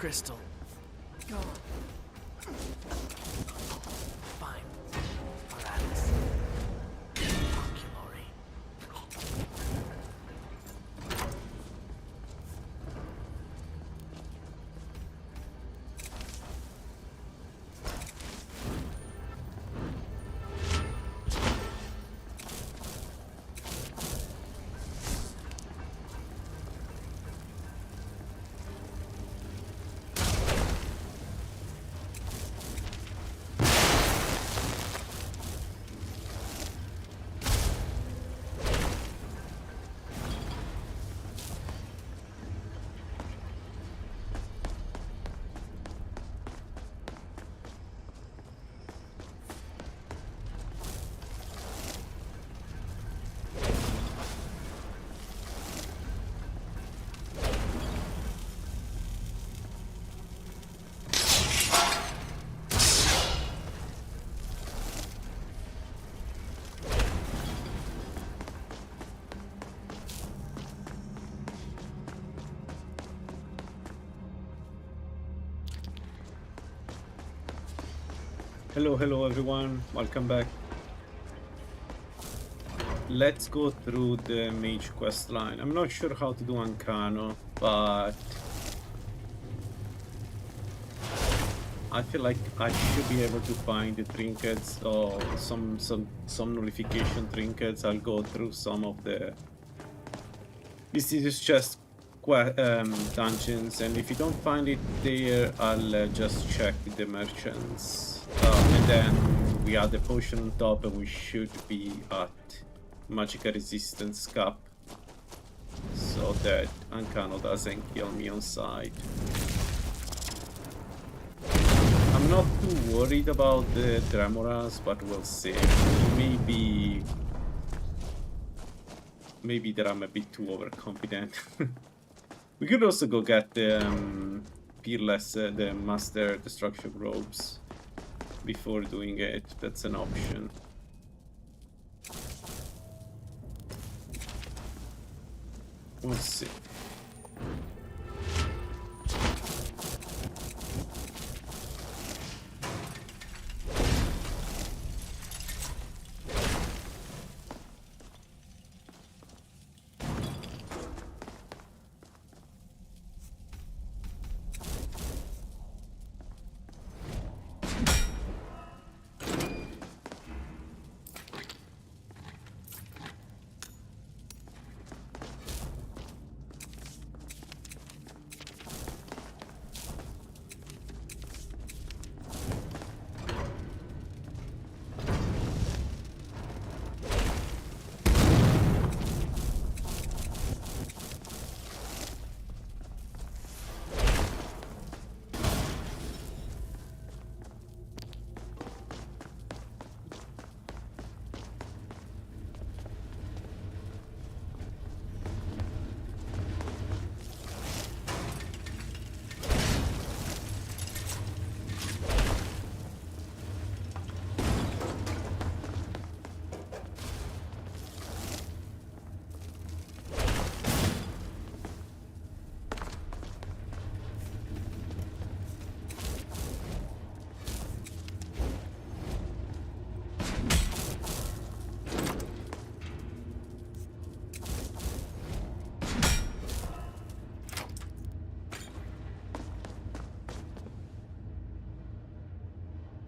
crystal. Go on. Fine. Paralis. Oculary. Hello everyone, welcome back. Let's go through the mage quest line. I'm not sure how to do Ancano, but I feel like I should be able to find the trinkets or some nullification trinkets. I'll go through some of the mysterious chest dungeons, and if you don't find it there, I'll just check the merchants. And then we add the potion on top, and we should be at Magica Resistance Cap, so that Ancano doesn't kill me on sight. I'm not too worried about the Tremoras, but we'll see. Maybe that I'm a bit too overconfident. We could also go get the Peerless, the Master Destruction Robes before doing it. That's an option. We'll see.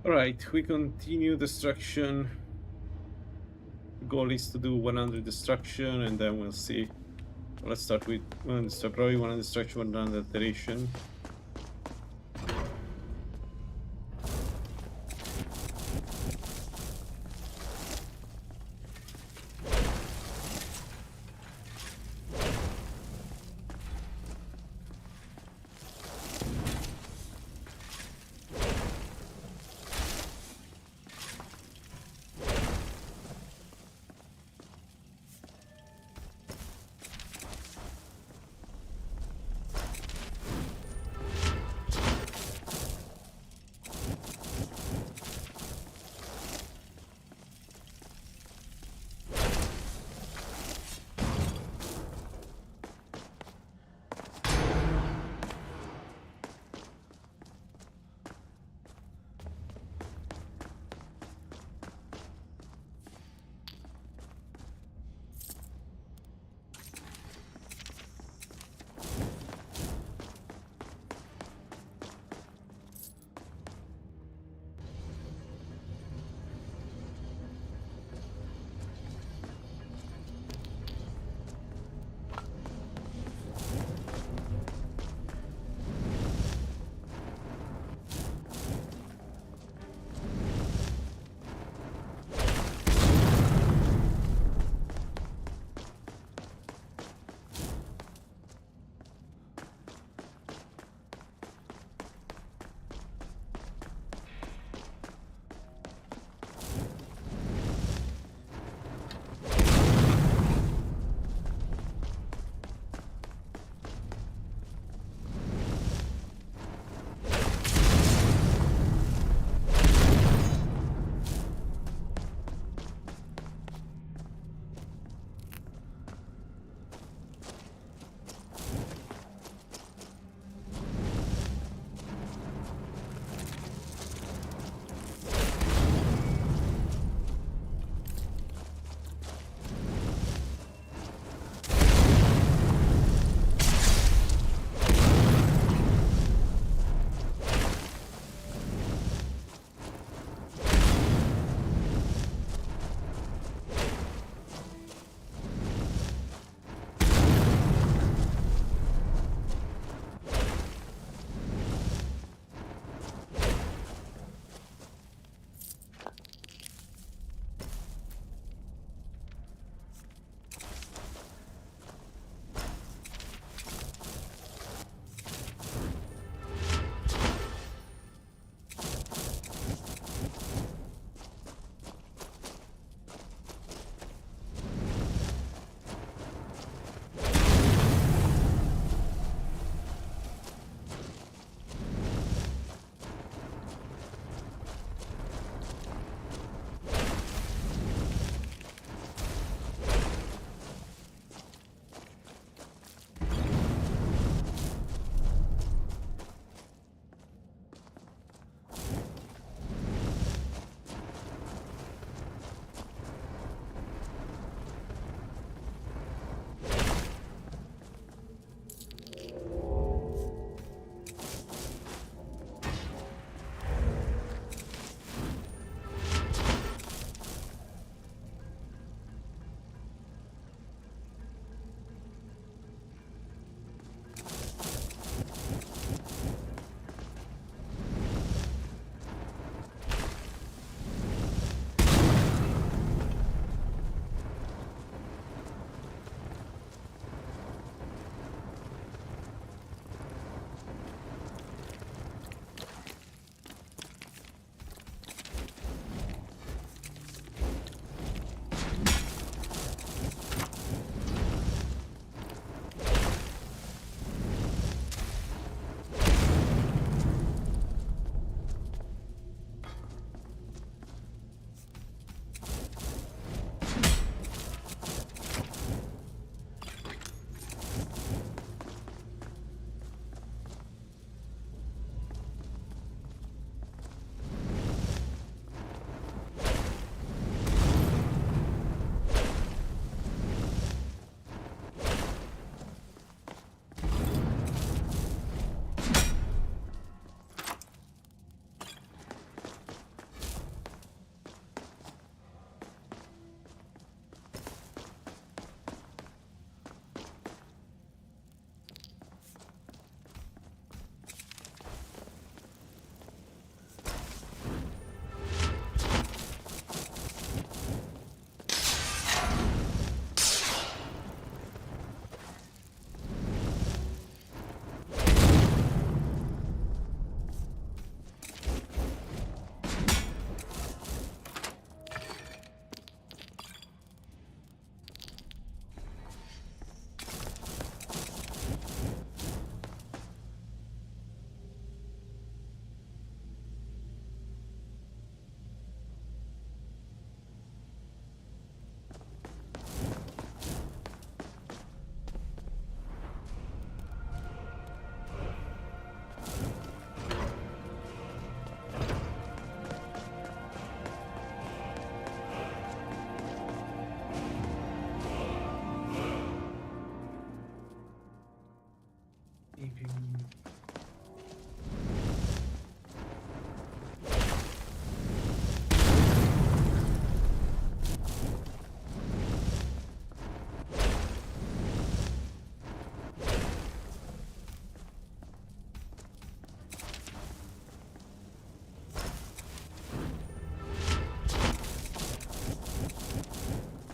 Alright, we continue destruction. Goal is to do 100 destruction, and then we'll see. Let's start with 100 probably 100 destruction, 100 alteration.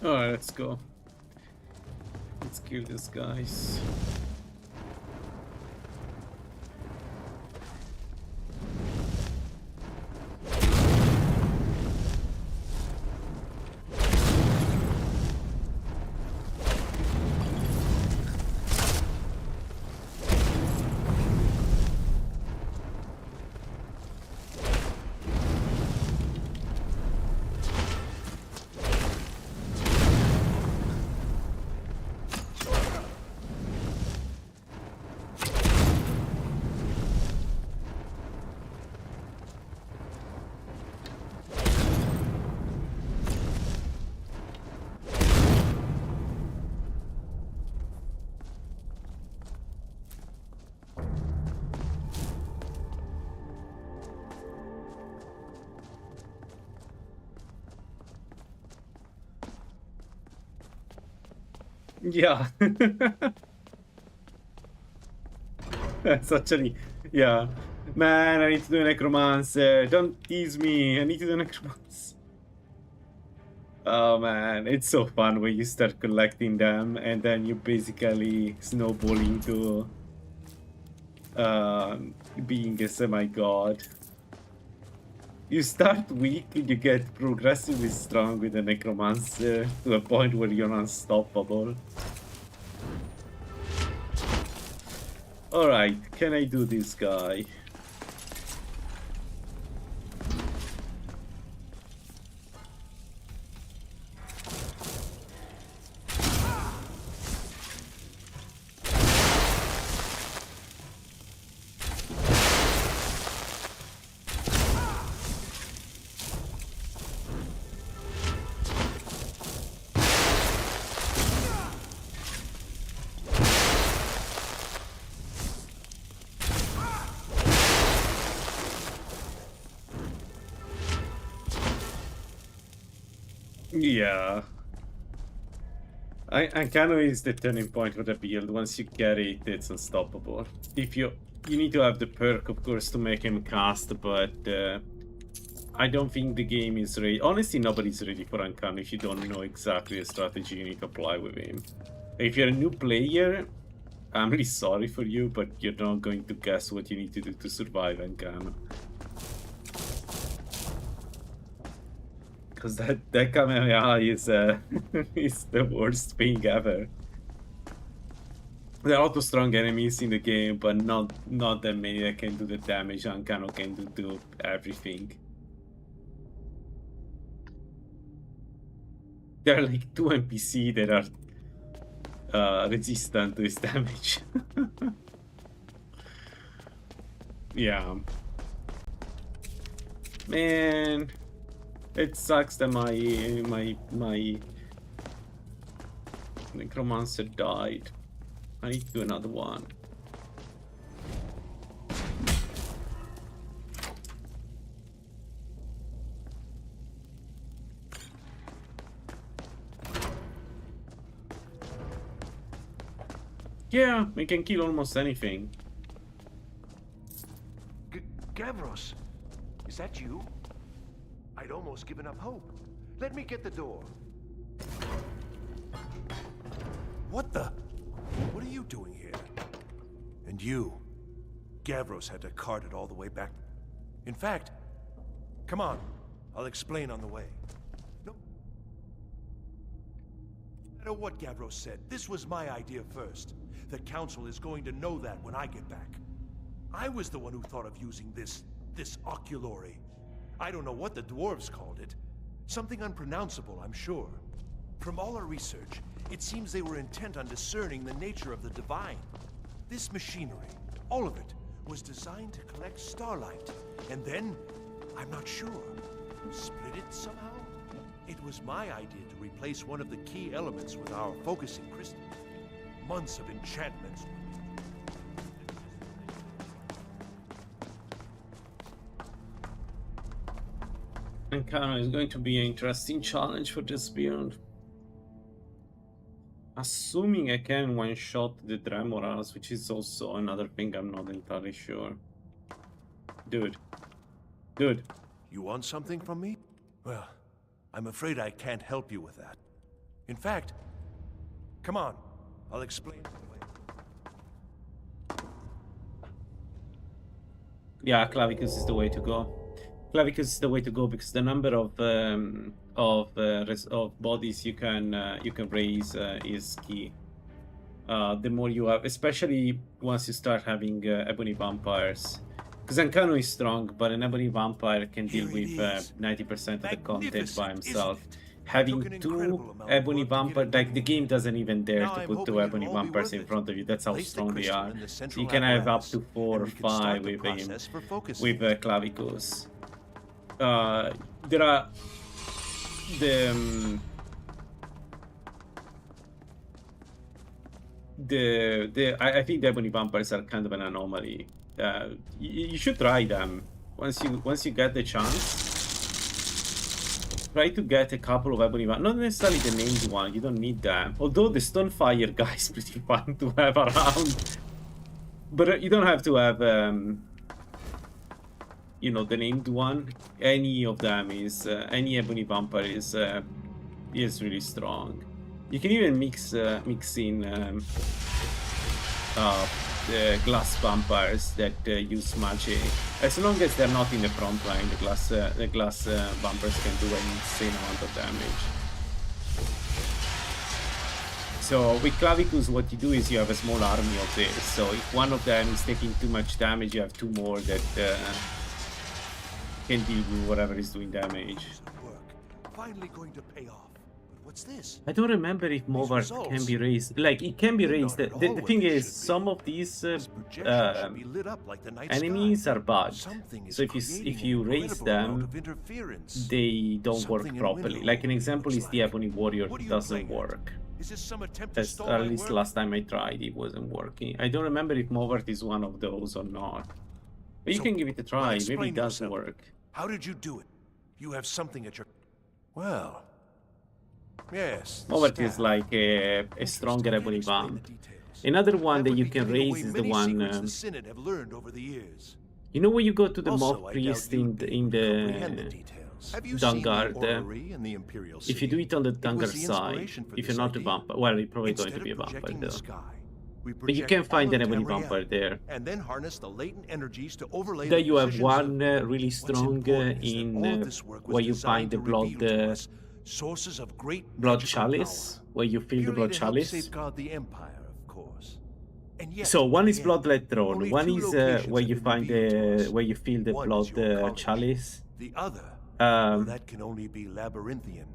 Alright, let's go. Let's kill these guys. Yeah. That's actually, yeah. Man, I need to do necromancer. Don't tease me. I need to do necromancer. Oh man, it's so fun when you start collecting them and then you basically snowball into being a semi-god. You start weak and you get progressively strong with the necromancer to a point where you're unstoppable. Alright, can I do this guy? Yeah. I kind of is the turning point for the build. Once you get it, it's unstoppable. If you need to have the perk, of course, to make him cast, but I don't think the game is ready. Honestly, nobody's ready for Uncanny if you don't know exactly the strategy you need to apply with him. If you're a new player, I'm really sorry for you, but you're not going to guess what you need to do to survive Uncanny. Because that Kamehameha is is the worst thing ever. There are also strong enemies in the game, but not that many that can do the damage Ankano can do everything. There are like 2 NPC that are resistant to his damage. Yeah. Man, it sucks that my necromancer died. I need to do another one. Yeah, we can kill almost anything. Gavros, is that you? I'd almost given up hope. Let me get the door. What the? What are you doing here? And you? Gavros had to cart it all the way back. In fact, come on. I'll explain on the way. No matter what Gavros said, this was my idea first. The Council is going to know that when I get back. I was the one who thought of using this oculory. I don't know what the dwarves called it. Something unpronounceable, I'm sure. From all our research, it seems they were intent on discerning the nature of the divine. This machinery, all of it, was designed to collect starlight. And then, I'm not sure, split it somehow? It was my idea to replace one of the key elements with our focusing crystal. Months of enchantments. Ankano is going to be an interesting challenge for this build. Assuming I can one-shot the Dremoras, which is also another thing I'm not entirely sure. Dude. You want something from me? Well, I'm afraid I can't help you with that. In fact, come on, I'll explain. Yeah, Clavicus is the way to go. Clavicus is the way to go because the number of bodies you can raise is key. The more you have, especially once you start having ebony vampires, because Ancano is strong, but an ebony vampire can deal with 90% of the content by himself. Having two ebony vampires, like the game doesn't even dare to put two ebony vampires in front of you. That's how strong they are. So you can have up to 4 or 5 with Clavicus. There are I think the ebony vampires are kind of an anomaly. You should try them once you get the chance. Try to get a couple of ebony vampires, not necessarily the named one. You don't need them. Although the Stonefire guy is pretty fun to have around, but you don't have to have you know, the named one. Any of them is any ebony vampire is really strong. You can even mix in the glass vampires that use magic. As long as they're not in the front line, the glass vampires can do an insane amount of damage. So with Clavicus, what you do is you have a small army of this. So if one of them is taking too much damage, you have 2 more that can deal with whatever is doing damage. Finally going to pay off. What's this? I don't remember if Movart can be raised. Like, it can be raised. The thing is, some of these enemies are bugged. So if you raise them, they don't work properly. Like, an example is the Ebony Warrior doesn't work. At least last time I tried, it wasn't working. I don't remember if Movart is one of those or not. But you can give it a try. Maybe it does work. How did you do it? You have something at your... Well... Yes. Movart is like a stronger ebony vamp. Another one that you can raise is the one. You know when you go to the mob priest in the Dunguard, if you do it on the Dunguard side, if you're not a vampire, well, you're probably going to be a vampire though. But you can find an ebony vampire there. There you have one really strong in where you find the blood chalice, where you fill the blood chalice. So one is bloodlet throne, one is where you find where you fill the blood chalice. The other, that can only be labyrinthian.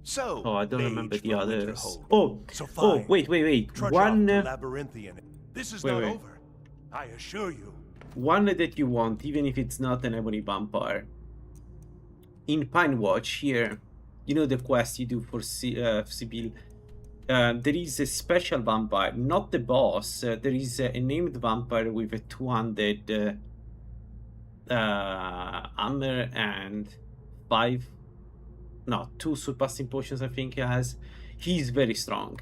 So, oh, I don't remember the others. Oh, wait. One labyrinthian. This is not over, I assure you. One that you want, even if it's not an ebony vampire. In Pine Watch here, you know the quest you do for Sibyl. There is a special vampire, not the boss. There is a named vampire with a 200 armor and 2 surpassing potions, I think he has. He's very strong.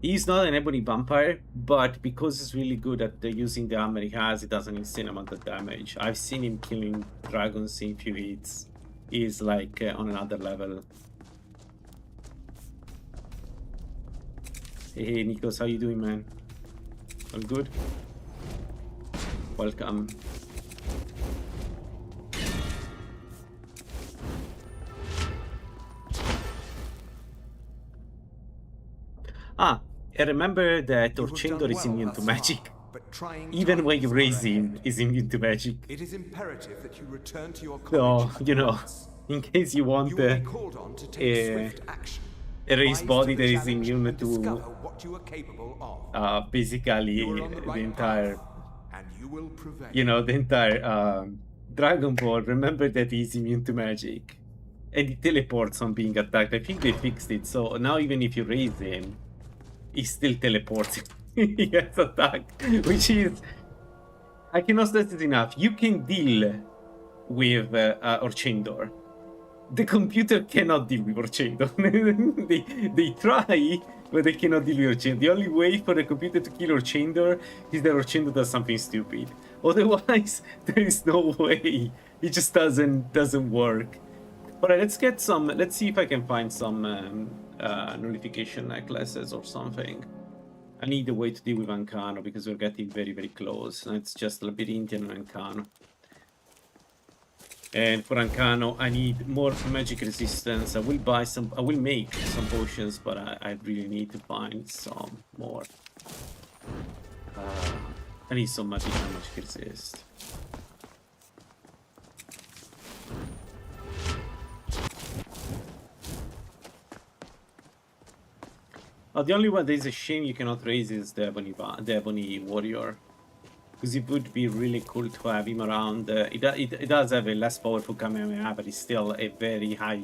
He's not an ebony vampire, but because he's really good at using the armor he has, it does an insane amount of damage. I've seen him killing dragons in few hits. He's like on another level. Hey Nikos, how you doing, man? All good? Welcome. I remember that Orchendor is immune to magic. Even when you raise him, he's immune to magic. It is imperative that you return to your so, you know, in case you want a raised body that is immune to basically the entire, you know, the entire Dragon Ball, remember that he's immune to magic. And he teleports on being attacked. I think they fixed it, so now even if you raise him, he still teleports. He gets attacked, which is, I cannot stress it enough. You can deal with Orchendor. The computer cannot deal with Orchendor. they try, but they cannot deal with Orchendor. The only way for the computer to kill Orchendor is that Orchendor does something stupid. Otherwise, there is no way. It just doesn't work. Alright, let's get some. Let's see if I can find some nullification necklaces or something. I need a way to deal with Ancano because we're getting very, very close. And it's just Labyrinthian and Ancano. And for Ancano, I need more magic resistance. I will buy some. I will make some potions, but I really need to find some more. I need some magic resist. The only one that is a shame you cannot raise is the Ebony Warrior. Because it would be really cool to have him around. It does have a less powerful Kamehameha, but it's still a very high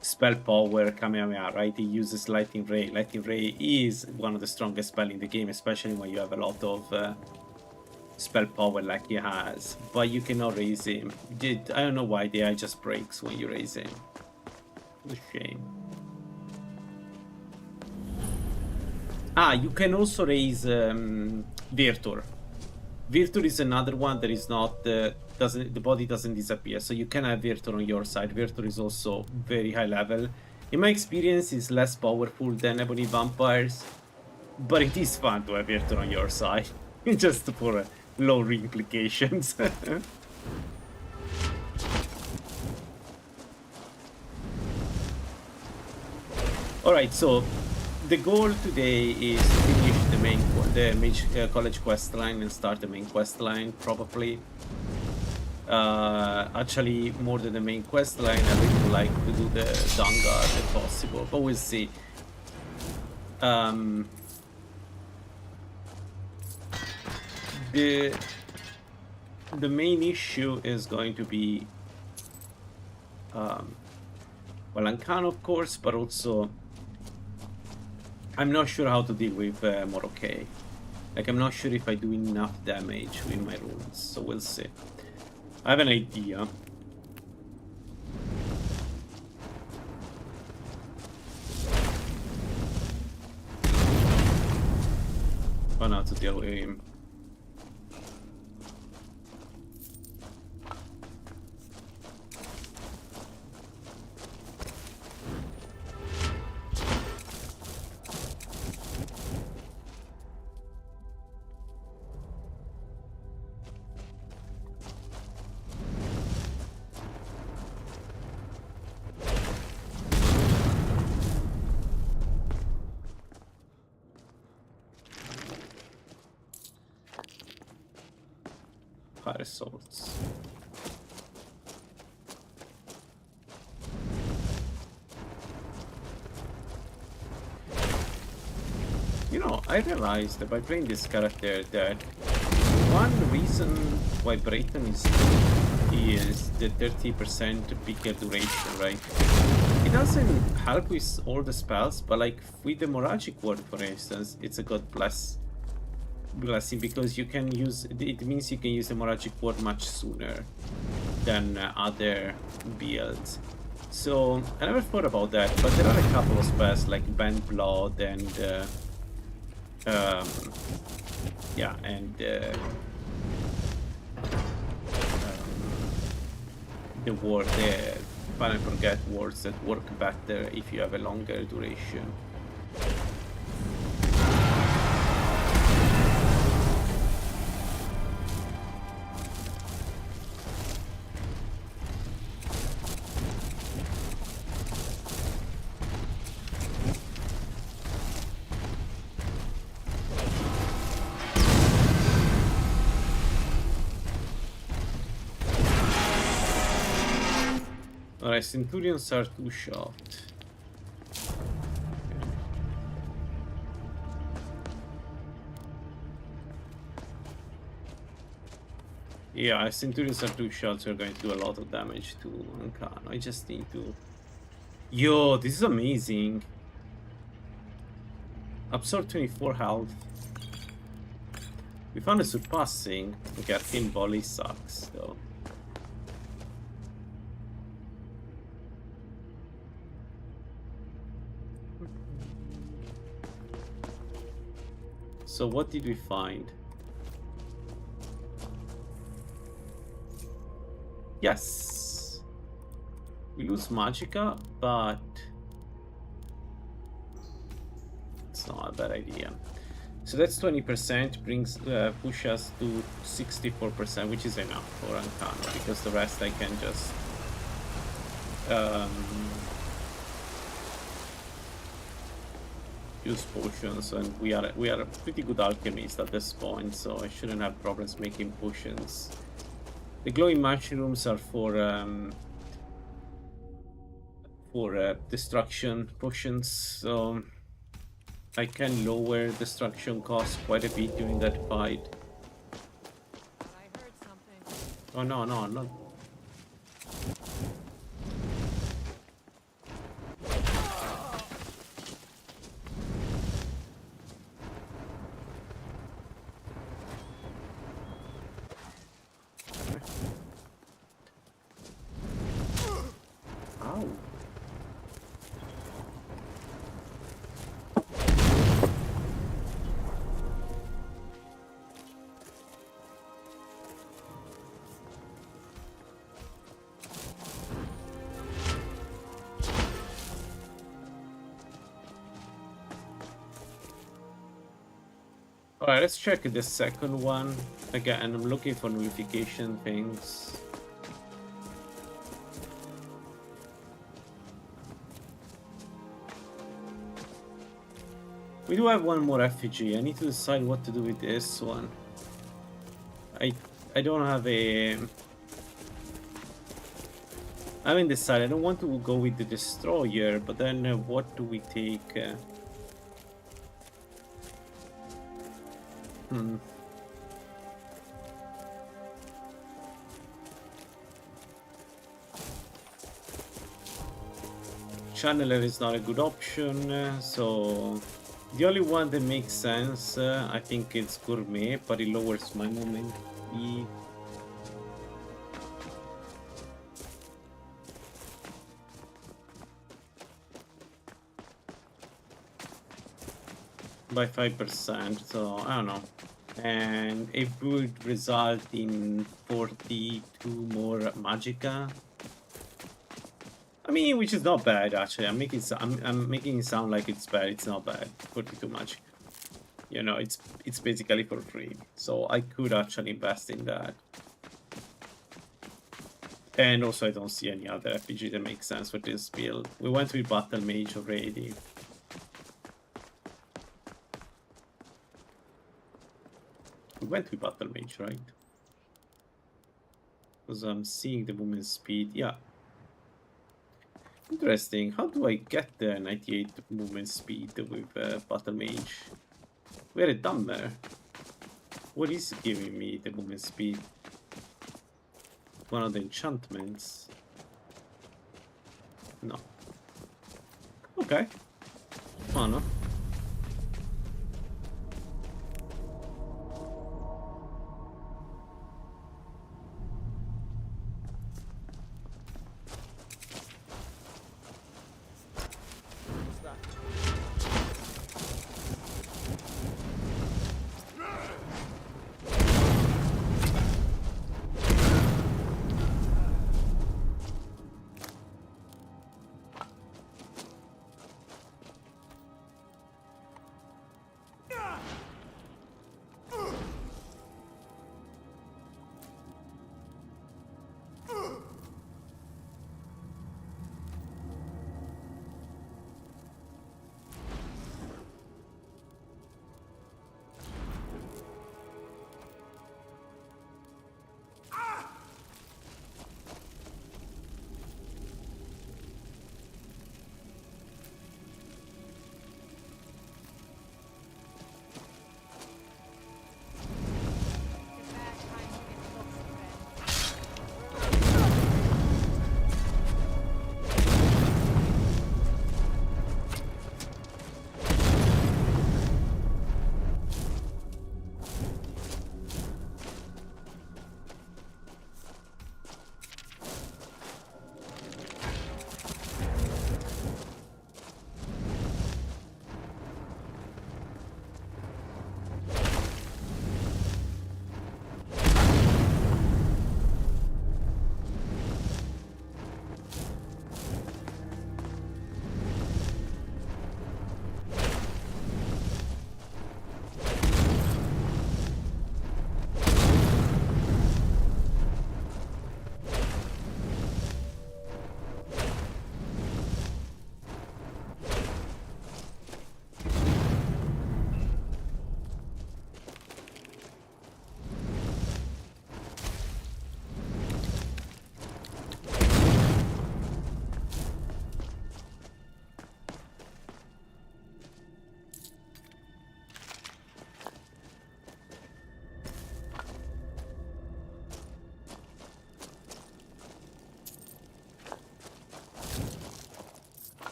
spell power Kamehameha, right? He uses Lightning Ray. Lightning Ray is one of the strongest spells in the game, especially when you have a lot of spell power like he has. But you cannot raise him. I don't know why the AI just breaks when you raise him. What a shame. You can also raise Virtur. Virtur is another one that is not the body doesn't disappear, so you can have Virtur on your side. Virtur is also very high level. In my experience, it's less powerful than Ebony Vampires, but it is fun to have Virtur on your side, just for low implications. All right, so. The goal today is to finish the Mage College quest line and start the main quest line, probably. Actually, more than the main quest line, I really would like to do the Dawnguard if possible, but we'll see. The main issue is going to be well, Ancano, of course, but also I'm not sure how to deal with Morocco. Like, I'm not sure if I do enough damage with my runes, so we'll see. I have an idea. How not to deal with him. Results. You know, I realized that by playing this character that one reason why Brayton is the 30% bigger duration, right? It doesn't help with all the spells, but like with the Moragic Word, for instance, it's a good blessing because you can use it means you can use the Moragic Word much sooner than other builds. So I never thought about that, but there are a couple of spells like Bend Blood and yeah, and the word, the Find and Forget words that work better if you have a longer duration. Alright, Centurions are too short. Yeah, Centurions are too short, so we're going to do a lot of damage to Ancano. I just need to... Yo, this is amazing. Absorb 24 health. We found a surpassing. Okay, Arcane Volley sucks, though. So what did we find? Yes. We lose Magica, but it's not a bad idea. So that's 20%, brings push us to 64%, which is enough for Arcana, because the rest I can just use potions, and we are a pretty good alchemist at this point, so I shouldn't have problems making potions. The glowing mushrooms are for destruction potions, so I can lower destruction costs quite a bit during that fight. But I heard something. Oh no, no, not. Ow. Alright, let's check the second one. Again, I'm looking for notification things. We do have one more effigy. I need to decide what to do with this one. I don't have a... I haven't decided. I don't want to go with the destroyer, but then what do we take? Channeler is not a good option, so the only one that makes sense, I think it's Gourmet, but it lowers my movement speed. By 5%, so I don't know. And it would result in 42 more Magica. I mean, which is not bad actually. I'm making it sound like it's bad. It's not bad. 42 Magica. You know, it's basically for free. So I could actually invest in that. And also, I don't see any other RPG that makes sense for this build. We went with Battle Mage already. We went with Battle Mage, right? Because I'm seeing the movement speed. Yeah. Interesting. How do I get the 98 movement speed with Battle Mage? We had a dumber. What is giving me the movement speed? One of the enchantments. No. Okay. Oh no.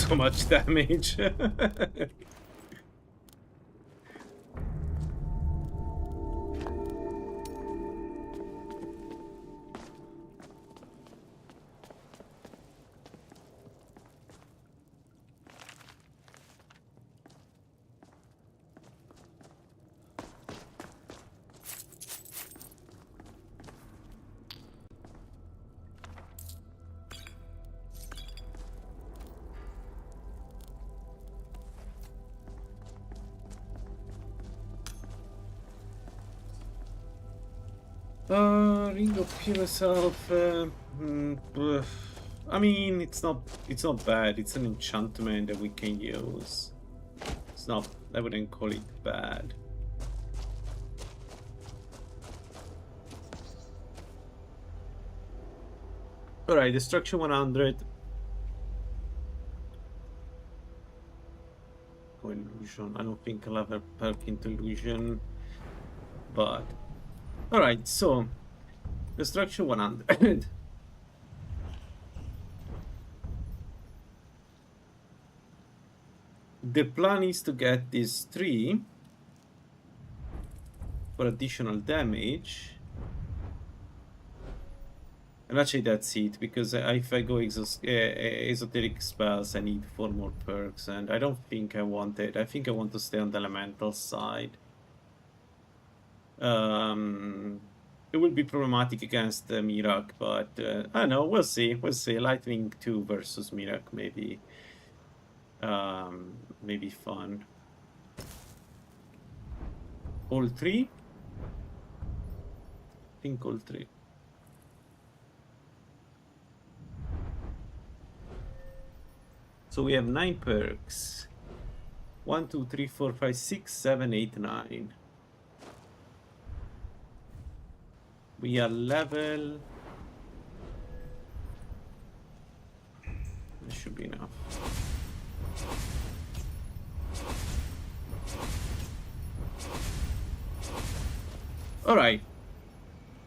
so much damage. Ring of Hero Self. I mean, it's not bad. It's an enchantment that we can use. It's not. I wouldn't call it bad. All right, Destruction 100. Oh, illusion. I don't think I'll ever perk into illusion, but. Alright, so Destruction 100. The plan is to get this 3 for additional damage. And actually that's it, because if I go esoteric spells I need 4 more perks, and I don't think I want it. I think I want to stay on the elemental side. It will be problematic against Mirak, but I don't know. We'll see. We'll see. Lightning 2 versus Mirak, maybe. Maybe fun. All 3? I think all 3. So we have 9 perks. 1, 2, 3, 4, 5, 6, 7, 8, 9. We are level. This should be enough. Alright.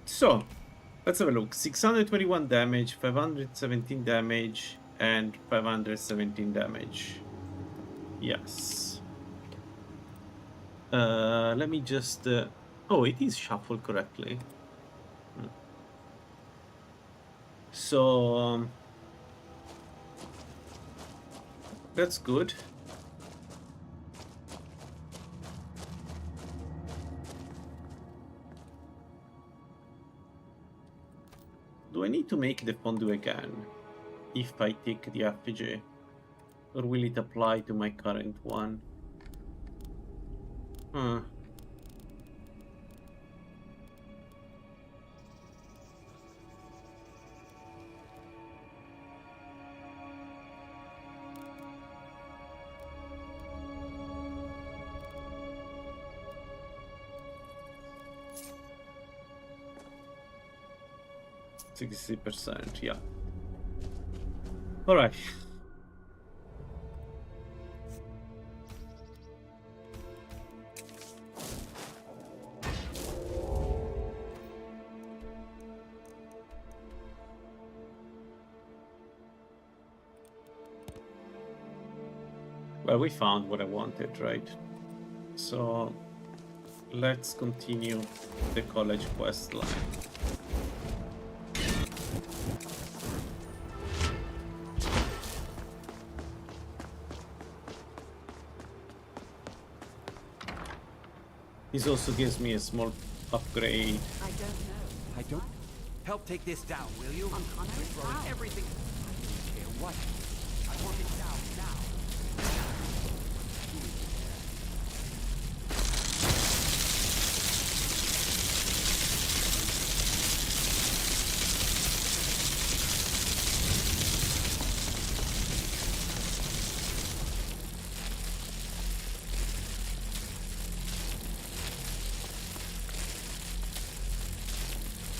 So, let's have a look. 621 damage, 517 damage, and 517 damage. Yes. Let me just... oh, it is shuffled correctly. So that's good. Do I need to make the fondue again if I take the effigy, or will it apply to my current one? Huh. %, yeah. All right. Well, we found what I wanted, right? So let's continue the college quest line. This also gives me a small upgrade. I don't know. I don't... Help take this down, will you? I'm We're throwing how? everything... I don't care what. I want it down now.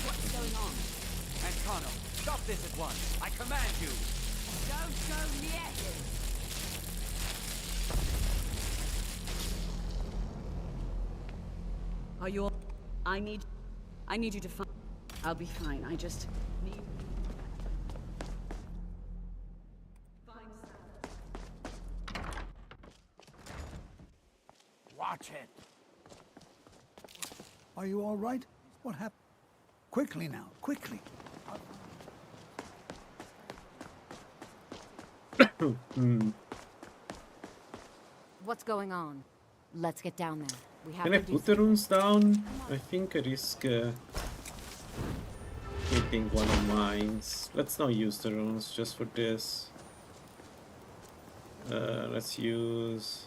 What's going on? Ancano, stop this at once. I command you. Don't go near him. Are you all... I need you to find... I'll be fine. I just need... Find Sam. Watch it. Are you all right? What happened? Quickly now, quickly. What's going on? Let's get down there. We have Can I to do put the runes down? I think I risk hitting one of mine. Let's not use the runes just for this. Let's use...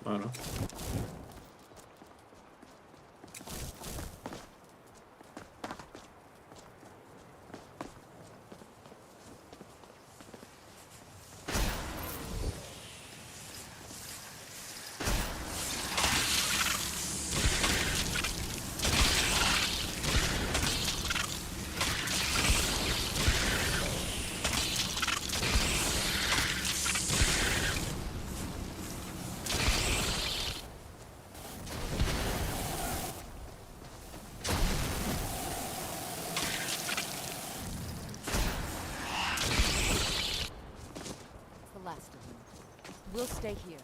I don't know. the last of them. We'll stay here.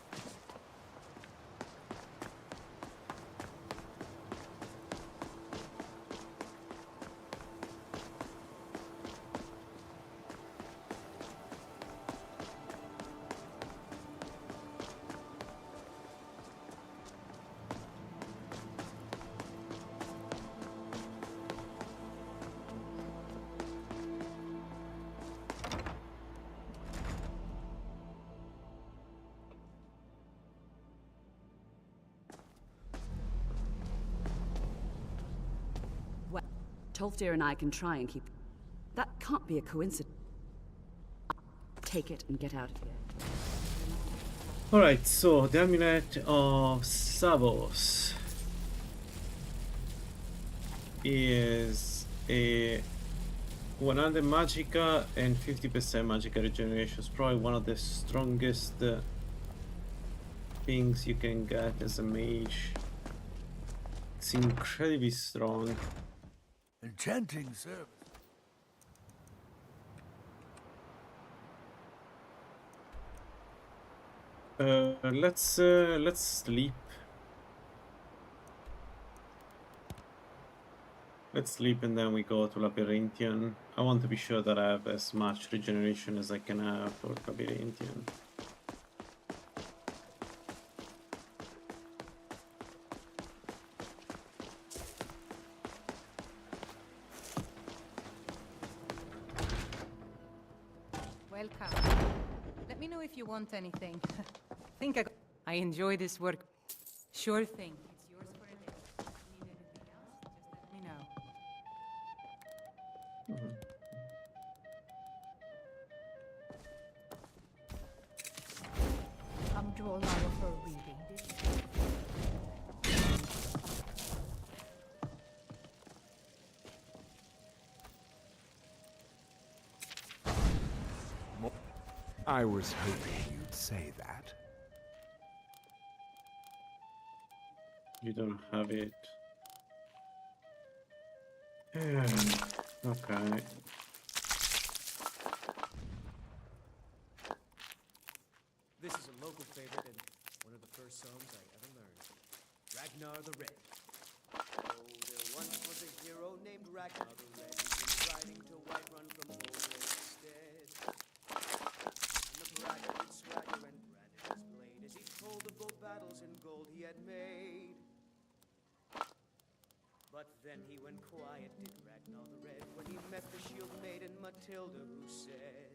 Well, Tolfdir and I can try and keep... That can't be a coincidence. Take it and get out of here. Alright, so the amulet of Savos is a 100 magicka and 50% magicka regeneration. It's probably one of the strongest things you can get as a mage. It's incredibly strong. Enchanting service. Let's sleep. Let's sleep and then we go to Labyrinthian. I want to be sure that I have as much regeneration as I can have for Labyrinthian. Welcome. Let me know if you want anything. I enjoy this work. Sure thing. It's yours for a day. Need anything else? Just let me know. Come to all hour for a reading, did you? I was hoping you'd say that. You don't have it. Okay. This is a local favorite and one of the first songs I ever learned. Ragnar the Red. Oh, there once was a hero named Ragnar the Red. He was riding to Whiterun from Holstead. And the braggart would swagger and brandished his blade as he told of both battles and gold he had made. But then he went quiet, did Ragnar the Red, when he met the shield maiden Matilda, who said,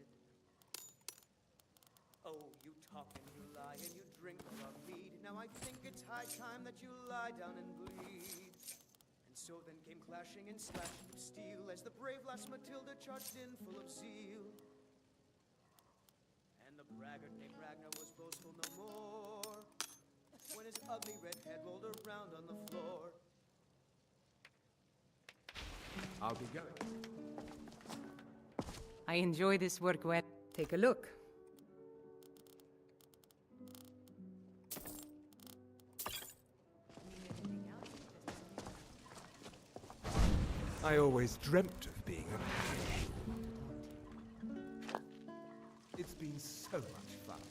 "Oh, you talk and you lie and you drink all our mead. Now I think it's high time that you lie down and bleed." And so then came clashing and slashing of steel as the brave lass Matilda charged in full of zeal. And the braggart named Ragnar was boastful no more when his ugly red head rolled around on the floor. I'll be going. I enjoy this work well. Take a look. I always dreamt of being a It's been so much fun.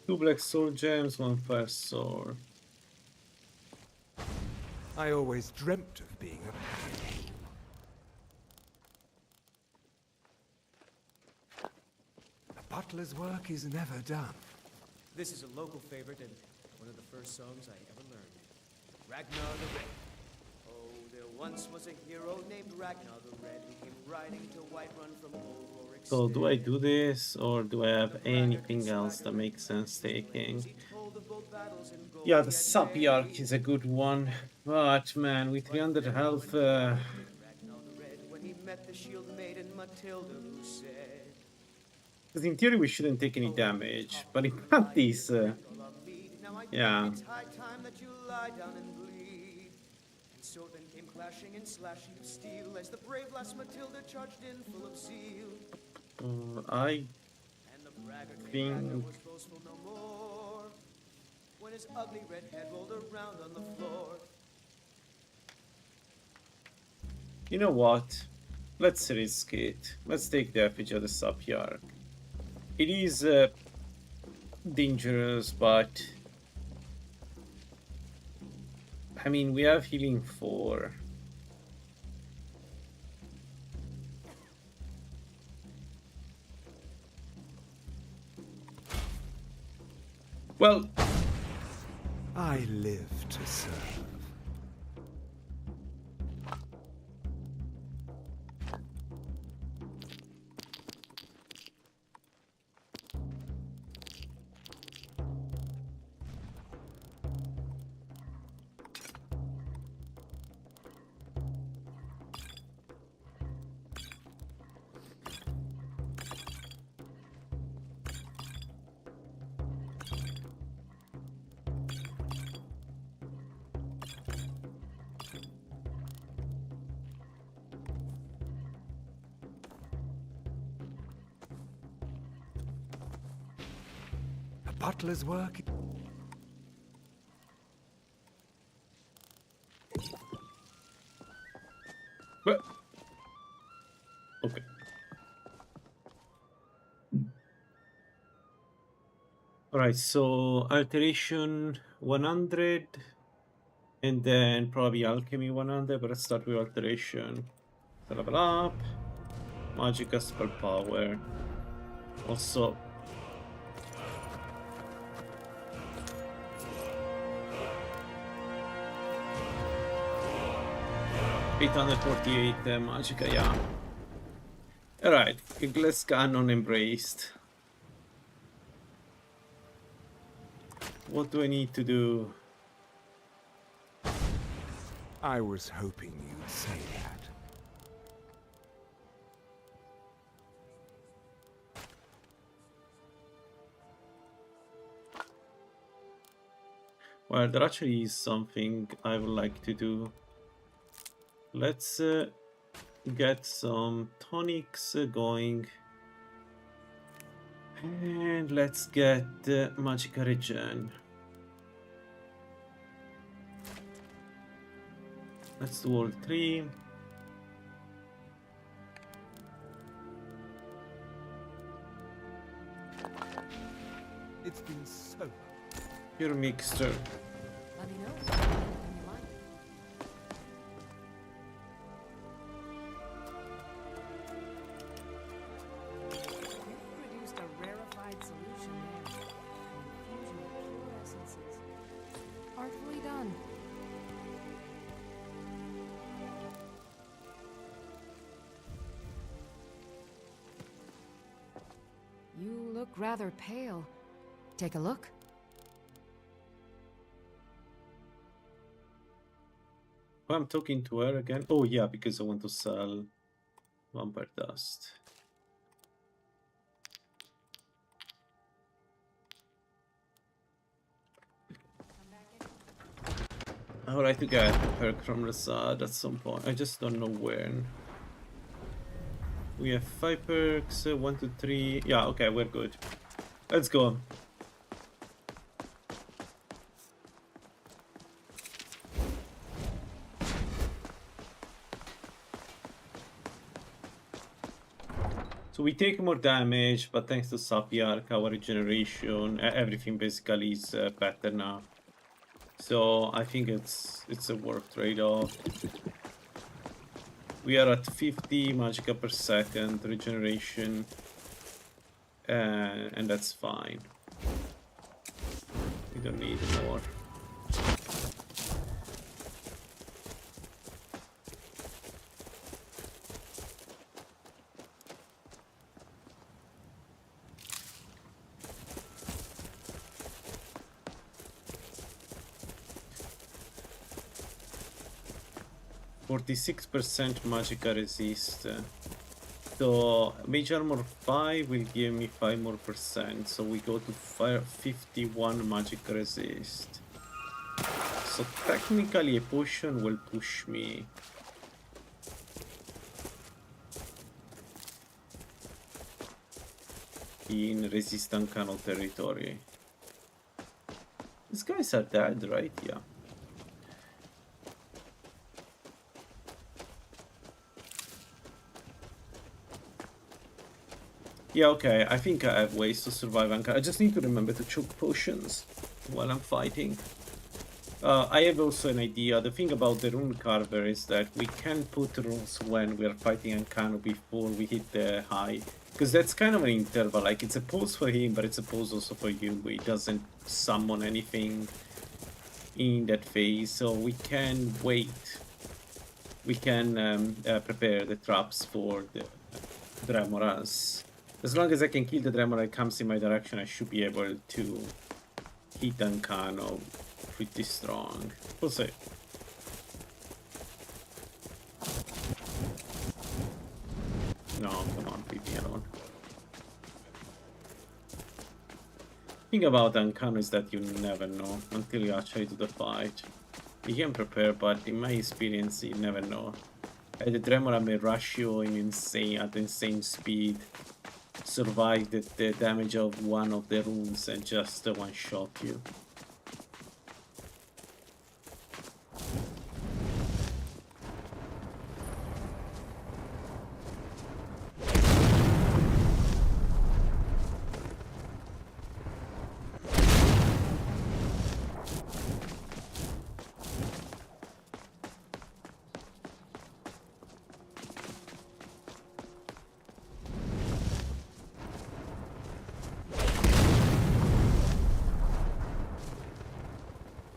Two black soul gems, one fire sword. I always dreamt of being a butler's work is never done. This is a local favorite and one of the first songs I ever learned. Ragnar the Red. Oh, there once was a hero named Ragnar the Red who came riding to Whiterun from old Rorick's So do I stead. do this, or do I have anything else that makes sense taking? He told of both battles in gold Yeah, he the had sub-yark made. is a good one, but man, with 300 health, Ragnar the Red, when he met the shield maiden Matilda, who said, because in theory we shouldn't take any damage, but in practice, yeah. it's high time that you lie down and bleed. And so then came clashing and slashing of steel as the brave lass Matilda charged in full of zeal. I And the braggart think Ragnar was boastful no more when his ugly red head rolled around on the floor. you know what? Let's risk it. Let's take the effigy of the sub-yark. It is dangerous, but I mean, we have healing 4. Well, I live to serve. A butler's work. but okay. All right, so alteration 100, and then probably alchemy 100. But let's start with alteration. So level up, magic spell power. Also, $848 magica, yeah. Alright, glass cannon embraced. What do I need to do? I was hoping you'd say that. Well, there actually is something I would like to do. Let's get some tonics going. And let's get Magica Regen. Let's do all 3. It's been so. Pure mixture. Let me know when you like. You've produced a rarefied solution there. An infusion of pure essences. Artfully done. You look rather pale. Take a look. Oh, I'm talking to her again. Oh yeah, because I want to sell vampire dust. I would like to get a perk from Rasad at some point. I just don't know when. We have 5 perks, 1, 2, 3. Yeah, okay, we're good. Let's go. So we take more damage, but thanks to Sapiark, our regeneration, everything basically is better now. So I think it's a worth trade-off. We are at 50 magicka per second regeneration, and that's fine. We don't need more. %46% magicka resist. So mage armor 5 will give me 5 more %. So we go to 51 magicka resist. So technically a potion will push me. In resistant canal territory. These guys are dead, right? Yeah. Yeah, okay, I think I have ways to survive Anka. I just need to remember to choke potions while I'm fighting. I have also an idea. The thing about the Runecarver is that we can put runes when we are fighting Ankano before we hit the high. Because that's kind of an interval, like it's a pause for him, but it's a pause also for you, where he doesn't summon anything in that phase. So we can wait. We can prepare the traps for the Dremoras. As long as I can kill the Dremor that comes in my direction, I should be able to hit Ankano pretty strong. We'll see. No, come on, leave me alone. The thing about Ankano is that you never know until you actually do the fight. You can prepare, but in my experience, you never know. The Dremora may rush you at insane speed. Survive the damage of one of the runes and just one-shot you.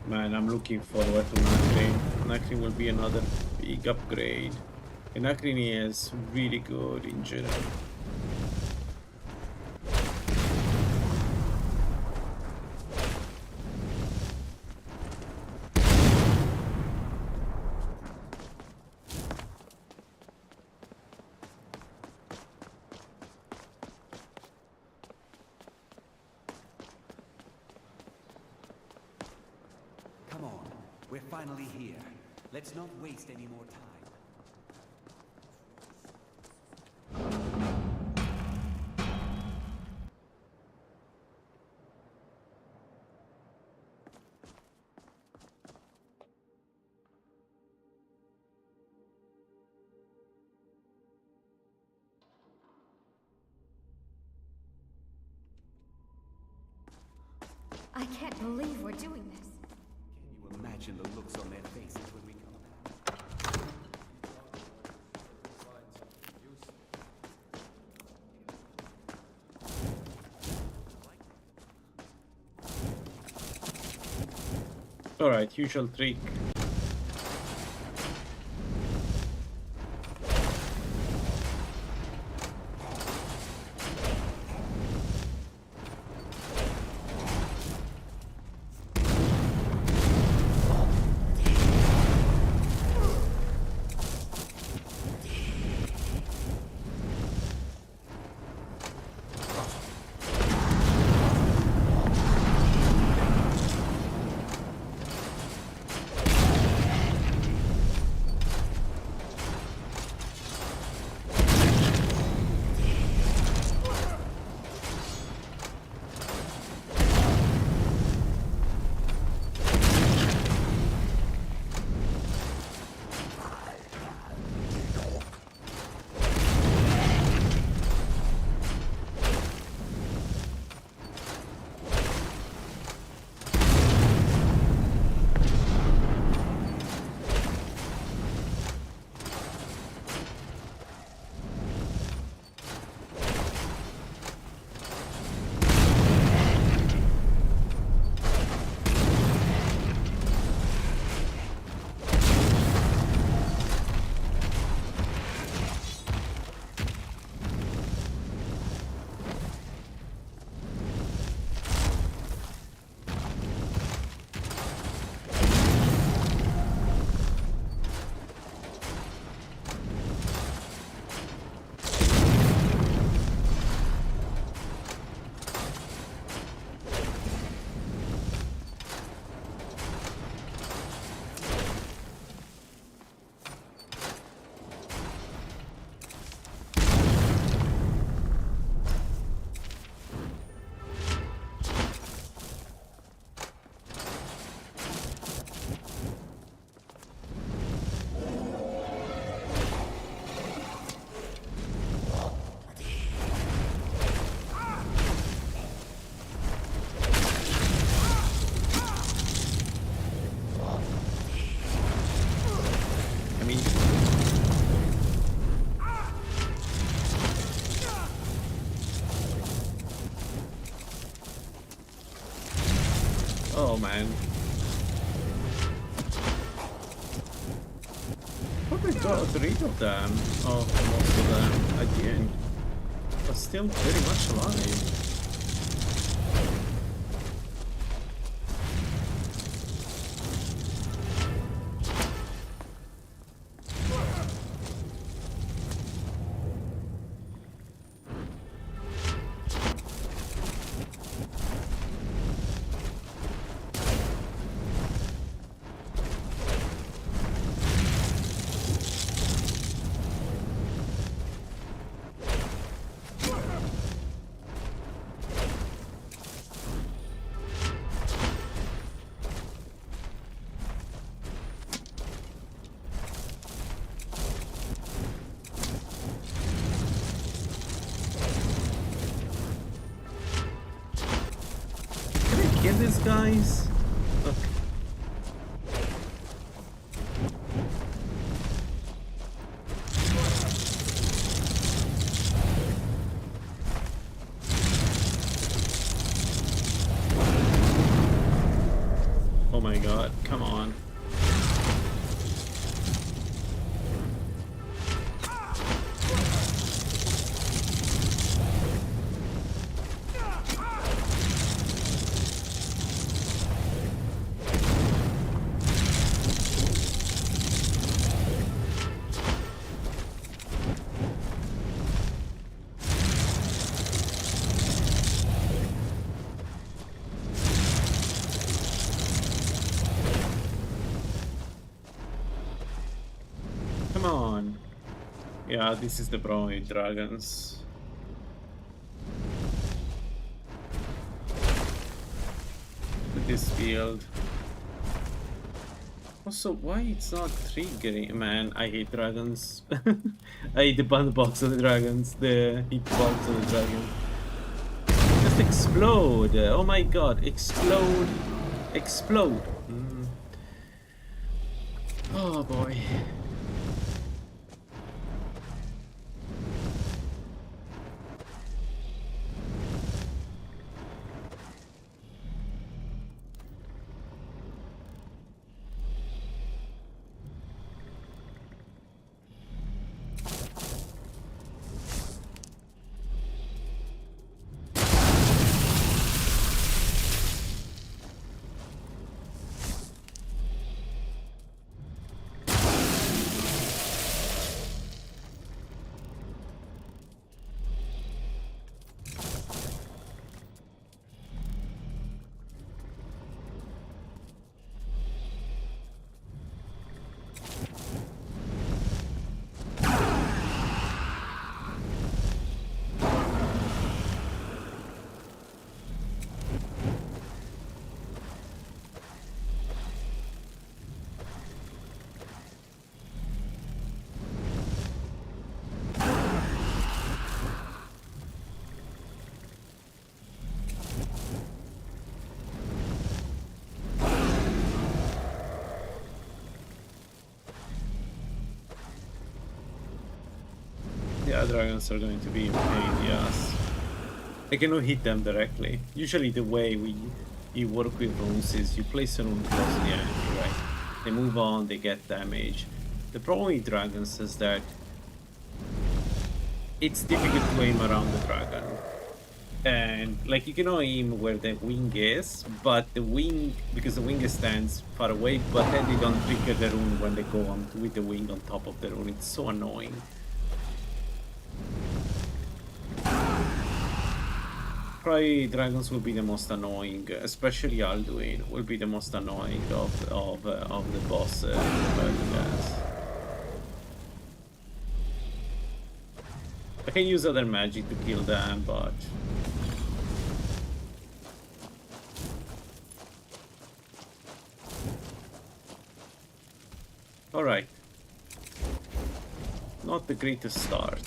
Man, I'm looking forward to Nacrin. Nacrin will be another big upgrade. And Nacrin is really good in general. We're finally here. Let's not waste any more time. I can't believe we're doing this. Can you imagine the looks on their faces when we come back? Alright, usual trick. got rid of them, of most of them at the end, but still very much alive. Kill these guys. Look. Oh my god, come on. Come on. Yeah, this is the problem with dragons. With this build. Also, why it's not triggering? Man, I hate dragons. I hate the button box of the dragons, the hitbox of the dragon. Just explode! Oh my god, explode! Explode! Oh boy. Yeah, dragons are going to be a pain in the ass. I cannot hit them directly. Usually the way you work with runes is you place a rune close to the enemy, right? They move on, they get damage. The problem with dragons is that it's difficult to aim around the dragon. And like you cannot aim where the wing is, but the wing, because the wing stands far away, but then they don't trigger the rune when they go on with the wing on top of the rune. It's so annoying. Probably dragons will be the most annoying, especially Alduin will be the most annoying of the boss guys. I can use other magic to kill them, but alright. Not the greatest start.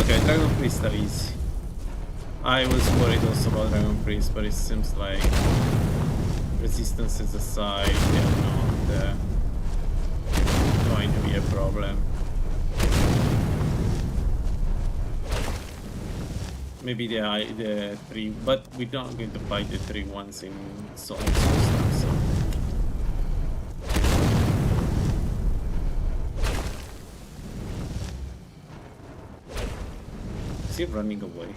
Okay, Dragon Priest are easy. I was worried also about Dragon Priest, but it seems like resistances aside, they're not going to be a problem. Maybe the 3, but we're not going to fight the 3 ones in songs and stuff, so. Is he running away?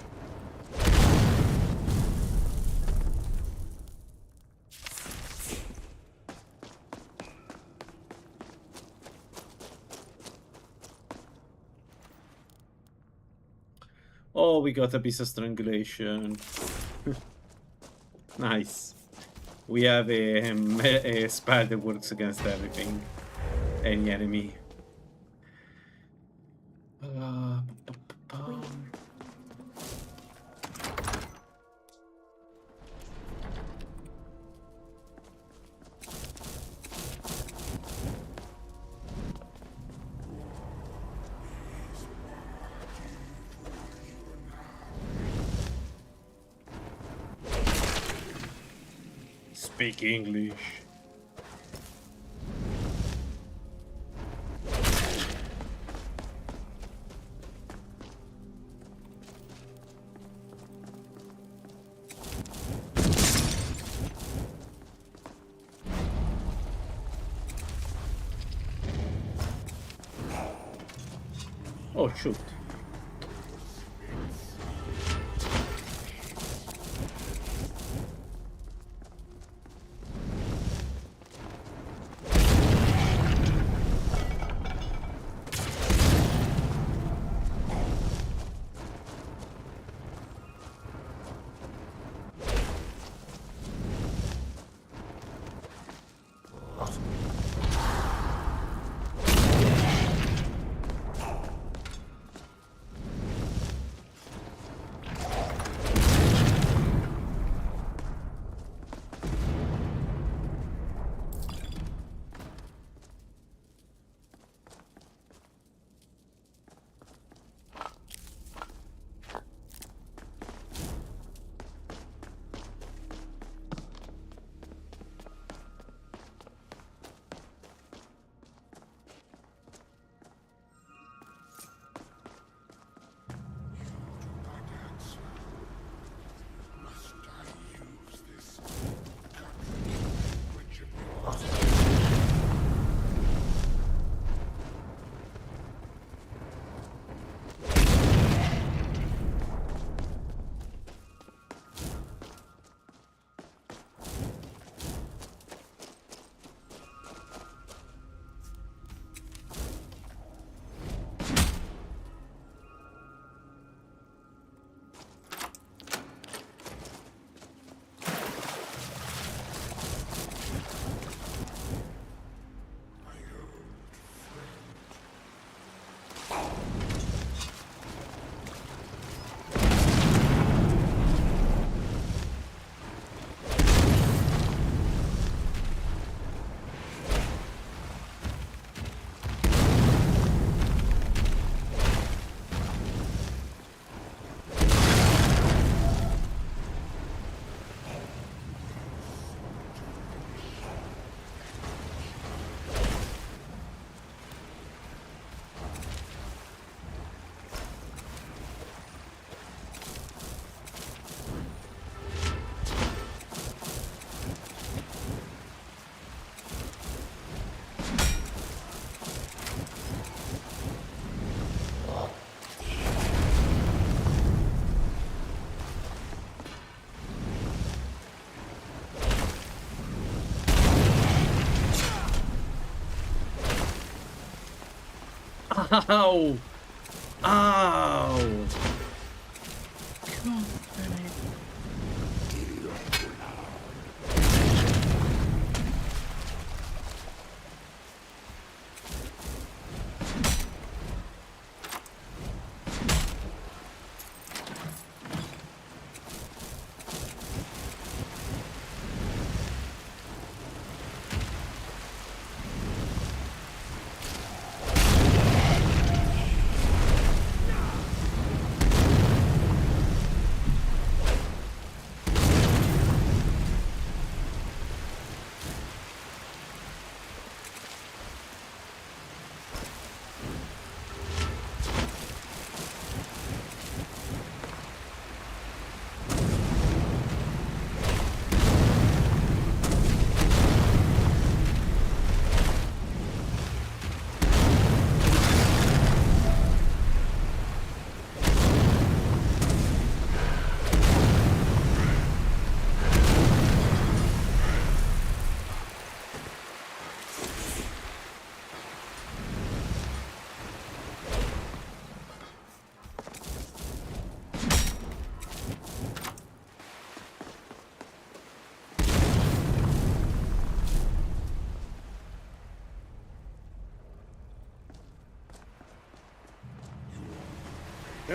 Oh, we got a piece of strangulation. Nice. We have a spell that works against everything. Any enemy. Speak English. Oh, shoot. Ow! Ow!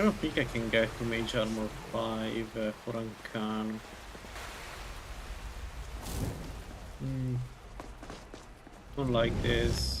don't think I can get to Mage Armor 5 for Arcano. Don't like this.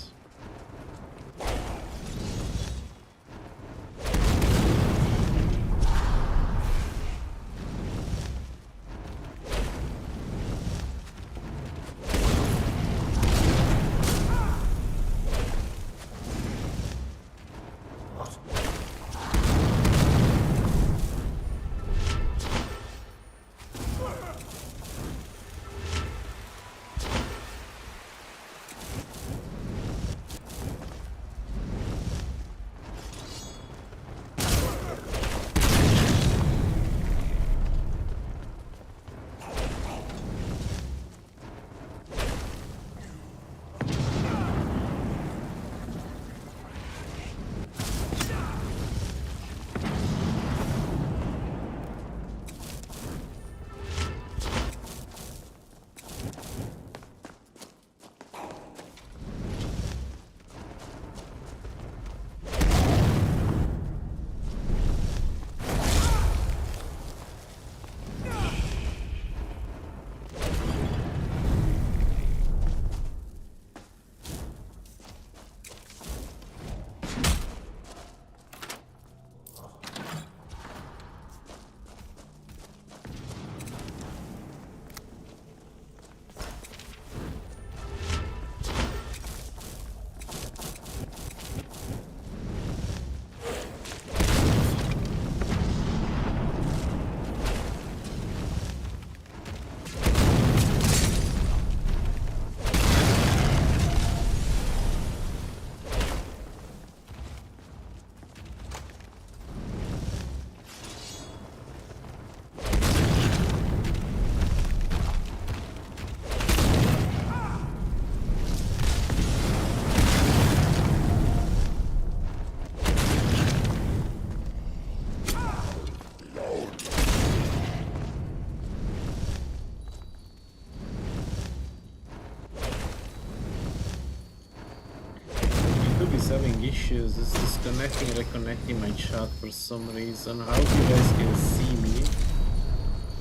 Having issues. It's disconnecting, reconnecting my chat for some reason. How you guys can see me?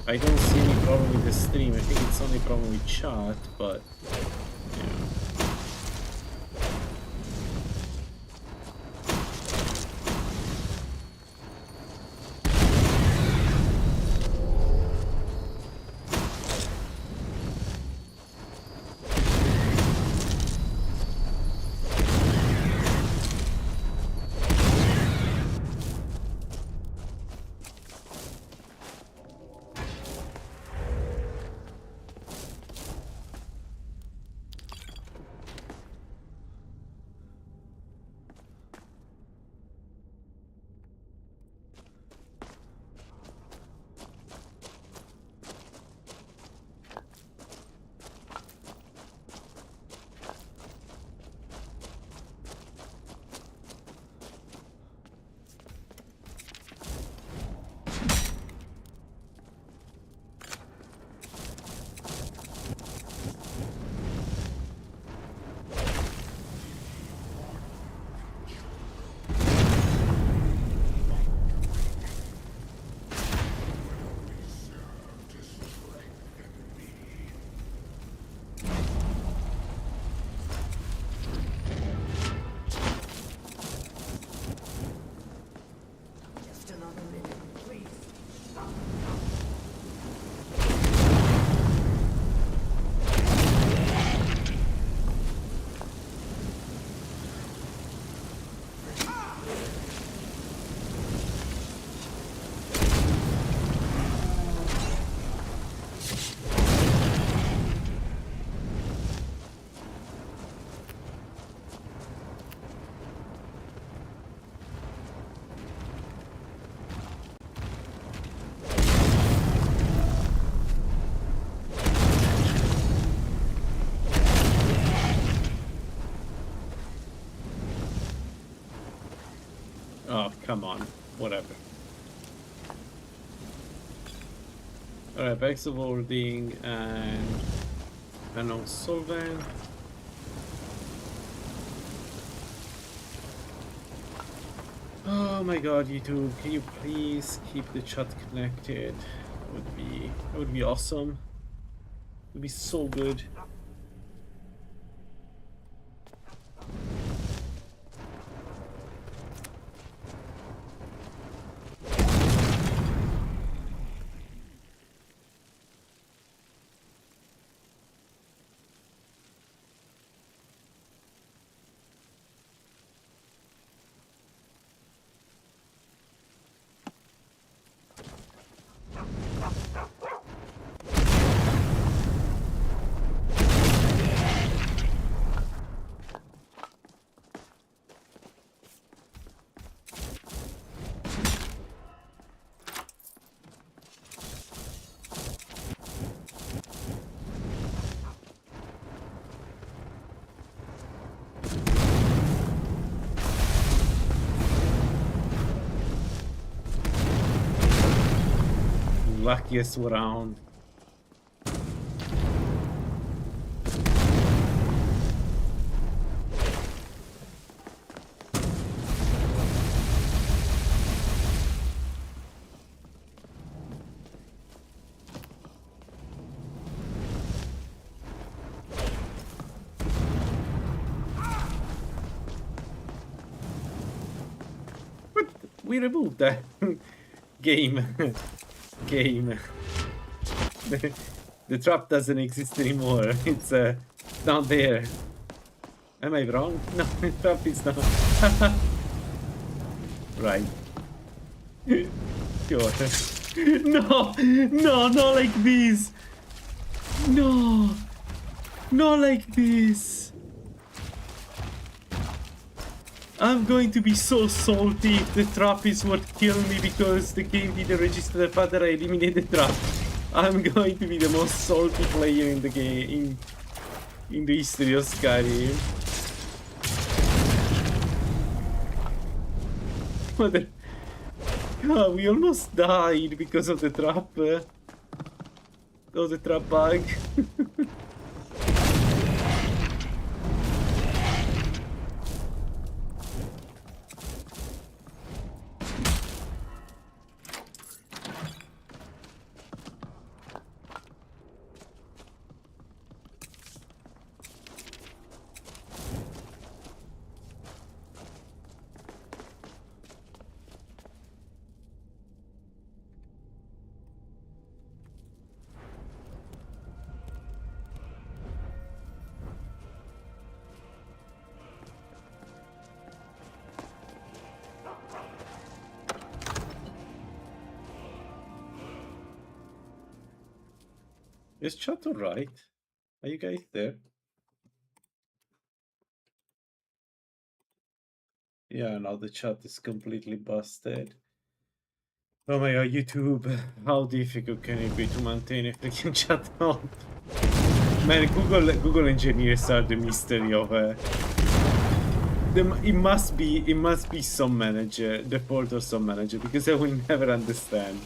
I don't see any problem with the stream. I think it's only problem with chat, but yeah. Oh, come on. Whatever. Alright, back to warding and on solvent. Oh my god, YouTube, can you please keep the chat connected? That would be awesome. It would be so good. Luckiest round. What? We removed that game. Game. The trap doesn't exist anymore. It's not there. Am I wrong? No, the trap is not. Right. Sure. No, no, not like this. No, not like this. I'm going to be so salty if the trap is what killed me because the game didn't register the fact that I eliminated the trap. I'm going to be the most salty player in the game, in the history of Skyrim. Mother... God, we almost died because of the trap. Of the trap bug. Is chat alright? Are you guys there? Yeah, now the chat is completely busted. Oh my god, YouTube, how difficult can it be to maintain a freaking chat on? Man, Google engineers are the mystery of it must be some manager, default or some manager, because I will never understand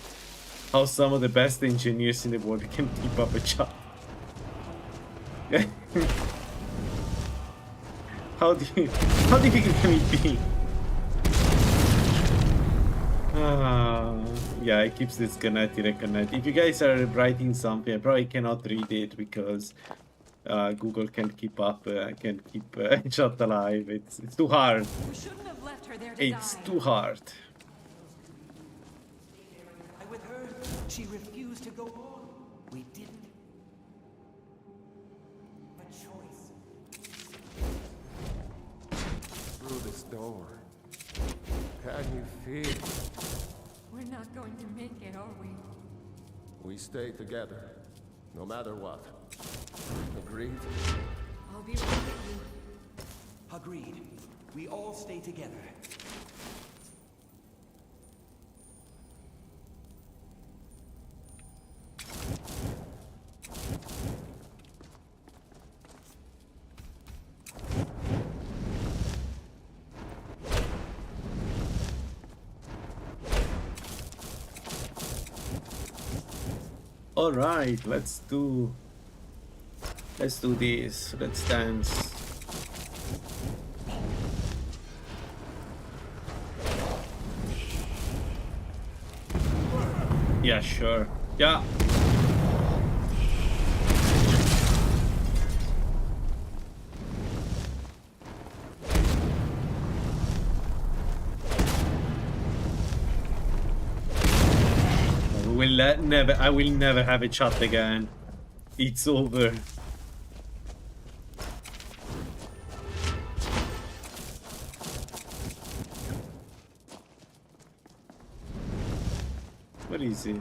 how some of the best engineers in the world can keep up a chat. How difficult can it be? Yeah, it keeps disconnected. If you guys are writing something, I probably cannot read it because Google can't keep up, can't keep chat alive. It's too hard. We shouldn't have left her there to It's die. too hard. With her, she refused to go on. We didn't have a choice. Through this door. Can you feel? We're not going to make it, are we? We stay together, no matter what. Agreed? I'll be right with you. Agreed. We all stay together. All right, let's do this. Let's dance. Yeah, sure. Yeah. I will never have a chat again. It's over. What is it?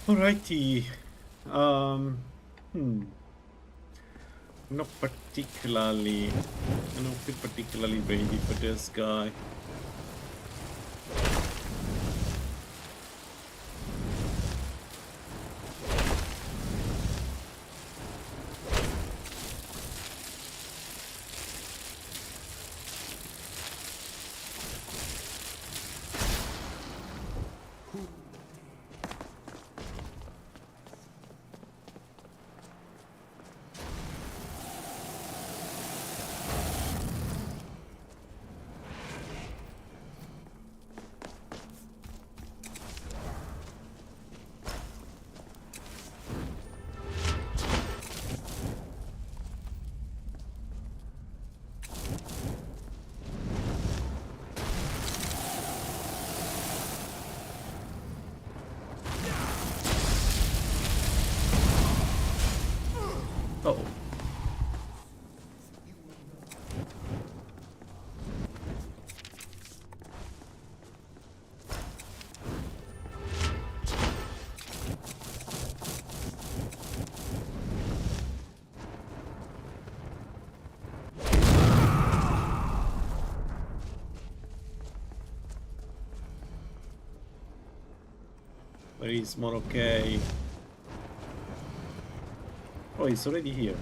Alrighty. Not particularly. I don't feel particularly ready for this guy. Oh. But he's more okay. Oh, he's already here.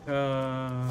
Uh,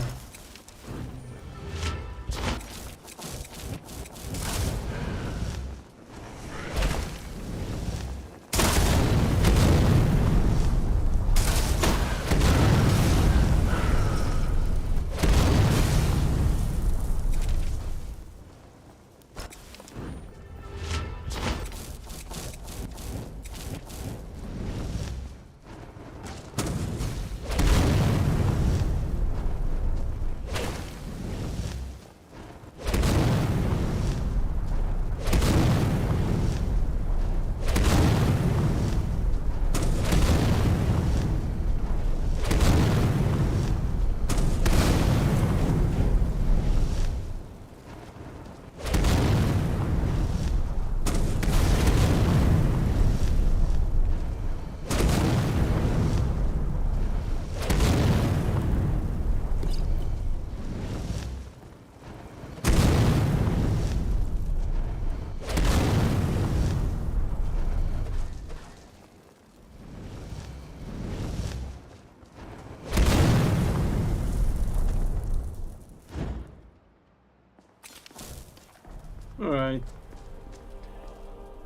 Alright.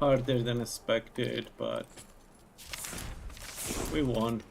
Harder than expected, but we won.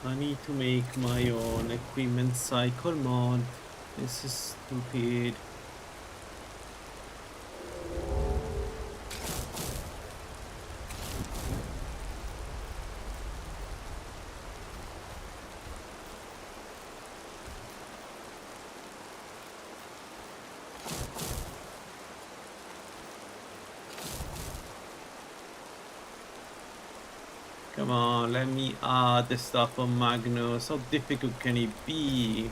I need to make my own equipment cycle mod. This is stupid. Come on, let me add the stuff on Magnus. How difficult can it be?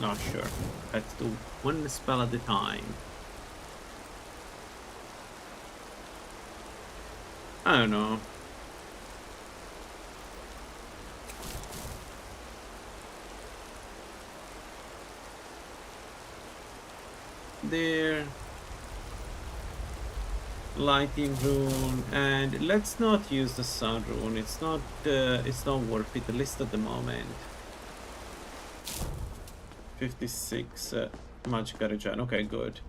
Not sure. Let's do one spell at a time. I don't know. There. Lighting rune, and let's not use the sun rune. It's not worth it, at least at the moment. 56 magic regen. Okay, good.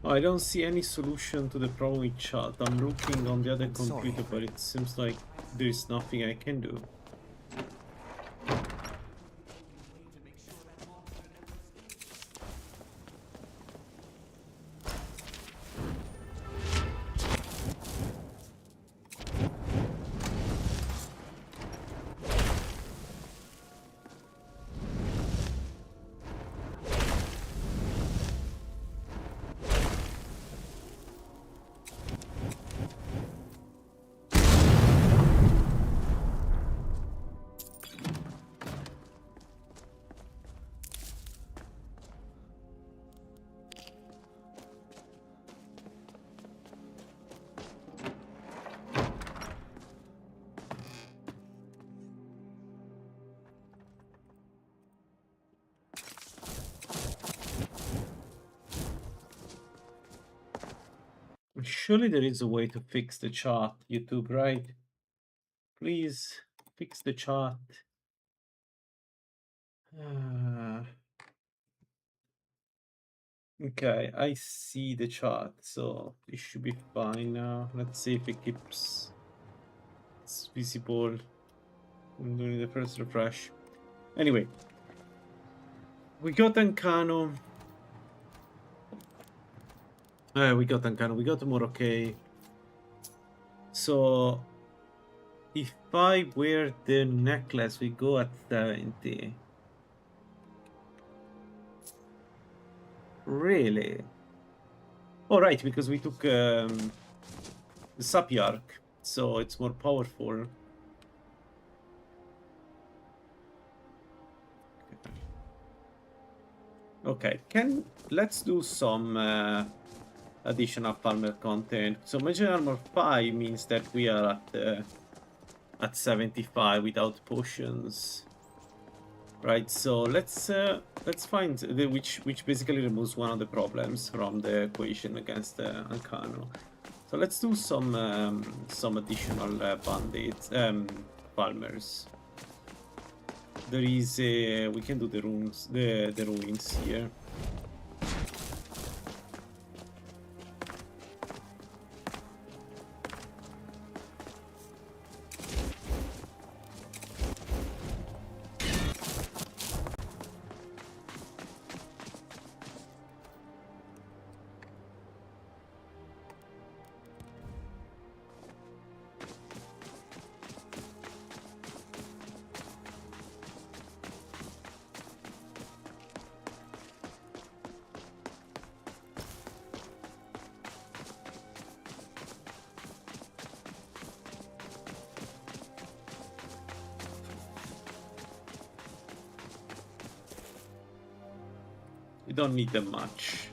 I don't see any solution to the problem with chat. I'm looking on the other computer, but it seems like there is nothing I can do. Surely there is a way to fix the chat, YouTube, right? Please fix the chat. Okay, I see the chart, so it should be fine now. Let's see if it keeps it's visible. I'm doing the first refresh. Anyway, we got Ancano. We got Ancano, we got more okay. So if I wear the necklace, we go at 70. Really? Oh, right, because we took the Sapiarch, so it's more powerful. Okay, let's do some additional Palmer content. So Magic Armor 5 means that we are at 75 without potions. Right, so let's find which basically removes one of the problems from the equation against Ancano. So let's do some additional bandits, palmers. There is we can do the runes, the ruins here. You don't need them much.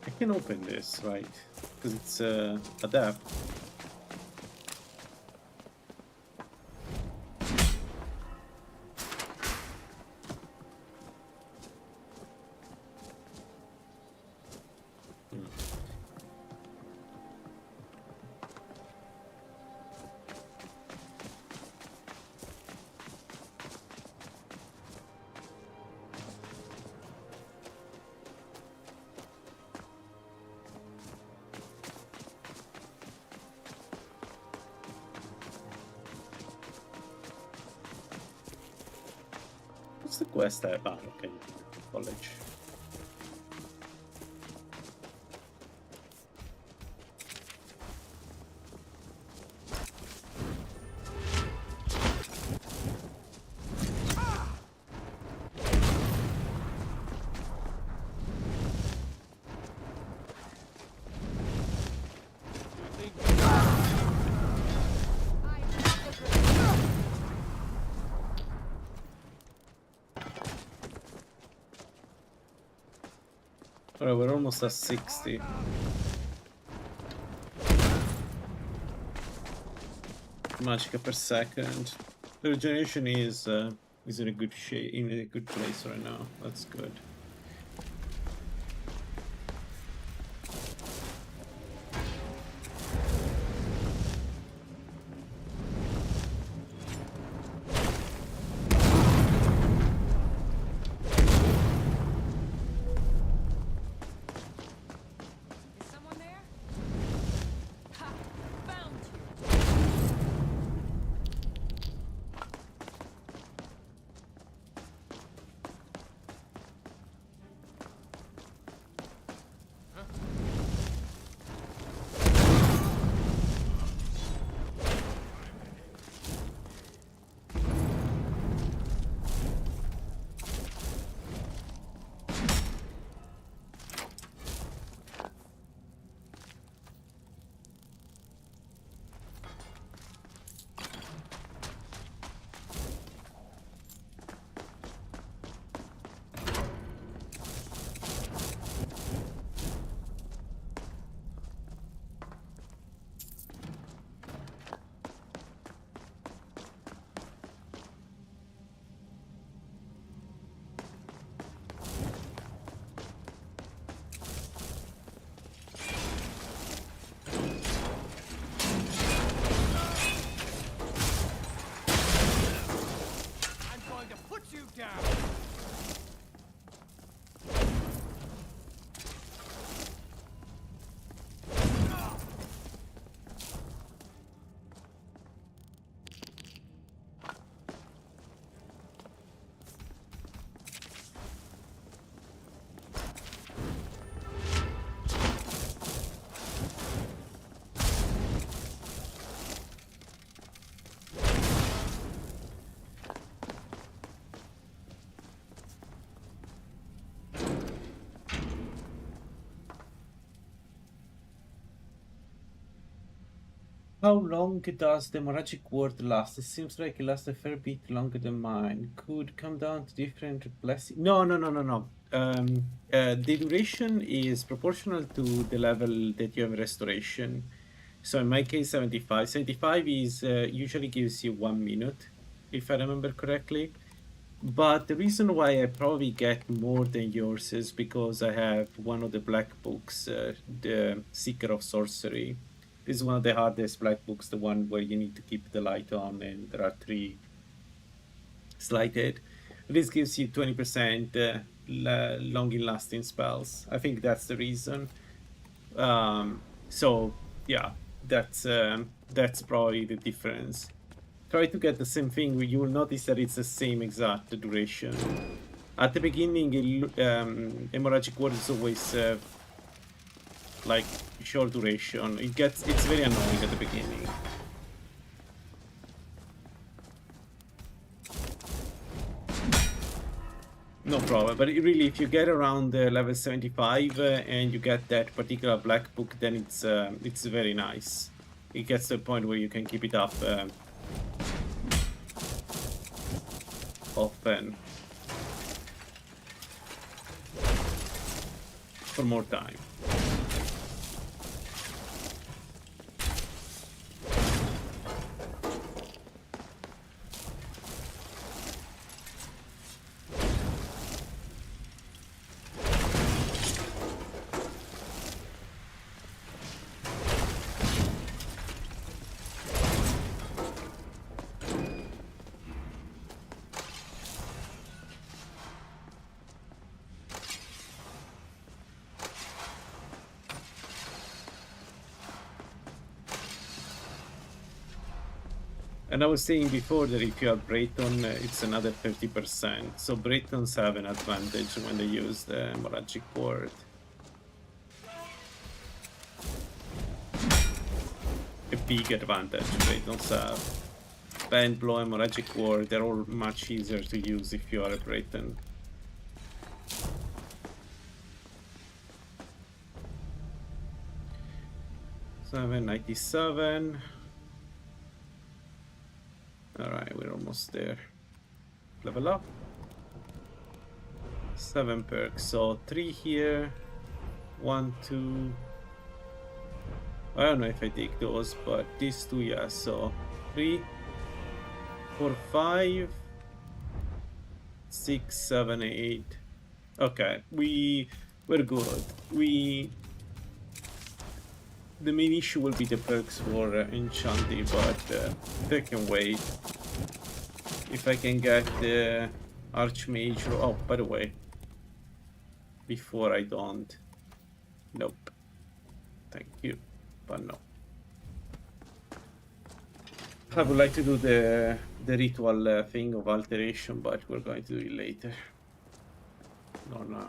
I can open this, right? Because it's adapt. What's the quest I have? Okay, college. Alright, we're almost at 60. Magica per second. The regeneration is in a good shape, in a good place right now. That's good. down. How long does the hemorrhagic ward last? It seems like it lasts a fair bit longer than mine. Could come down to different blessings. No. The duration is proportional to the level that you have restoration. So in my case, 75. 75 is usually gives you 1 minute, if I remember correctly. But the reason why I probably get more than yours is because I have one of the black books, the Seeker of Sorcery. This is one of the hardest black books, the one where you need to keep the light on and there are 3 slighted. This gives you 20% long-lasting spells. I think that's the reason. So yeah, that's probably the difference. Try to get the same thing. You will notice that it's the same exact duration. At the beginning, hemorrhagic ward is always like short duration. It's very annoying at the beginning. No problem, but really, if you get around level 75 and you get that particular black book, then it's very nice. It gets to a point where you can keep it up often for more time. And I was saying before that if you have Breton, it's another 30%. So Bretons have an advantage when they use the hemorrhagic ward. A big advantage Bretons have. Band, blow, hemorrhagic ward, they're all much easier to use if you are a Breton. $797. Alright, we're almost there. Level up. 7 perks. So 3 here. 1, 2. I don't know if I take those, but these 2, yeah. So 3, 4, 5, 6, 7, 8. Okay, we're good. The main issue will be the perks for Enchanty, but they can wait. If I can get the Archmage... Oh, by the way, before I don't... Nope. Thank you, but no. I would like to do the ritual thing of alteration, but we're going to do it later. No.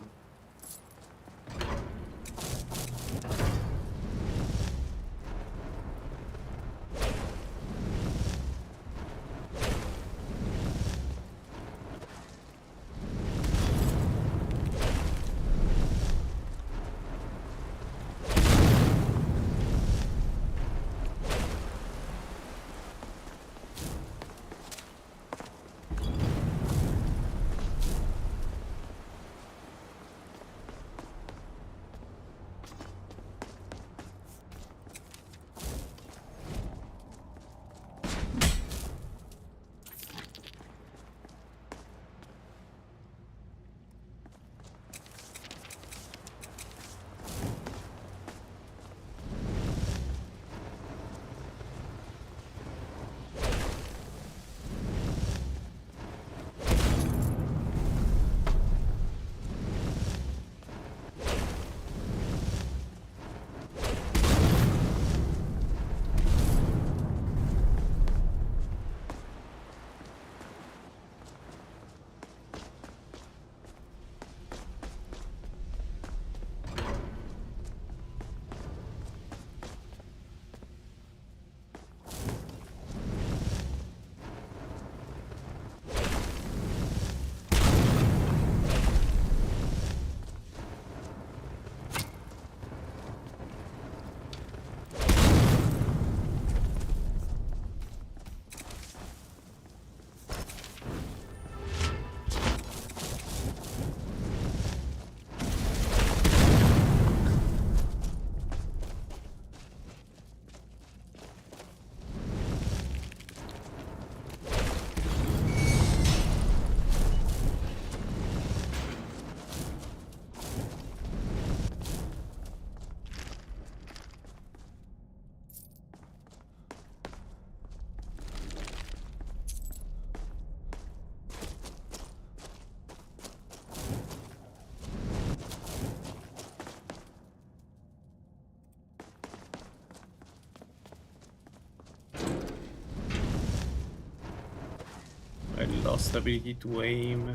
lost ability to aim.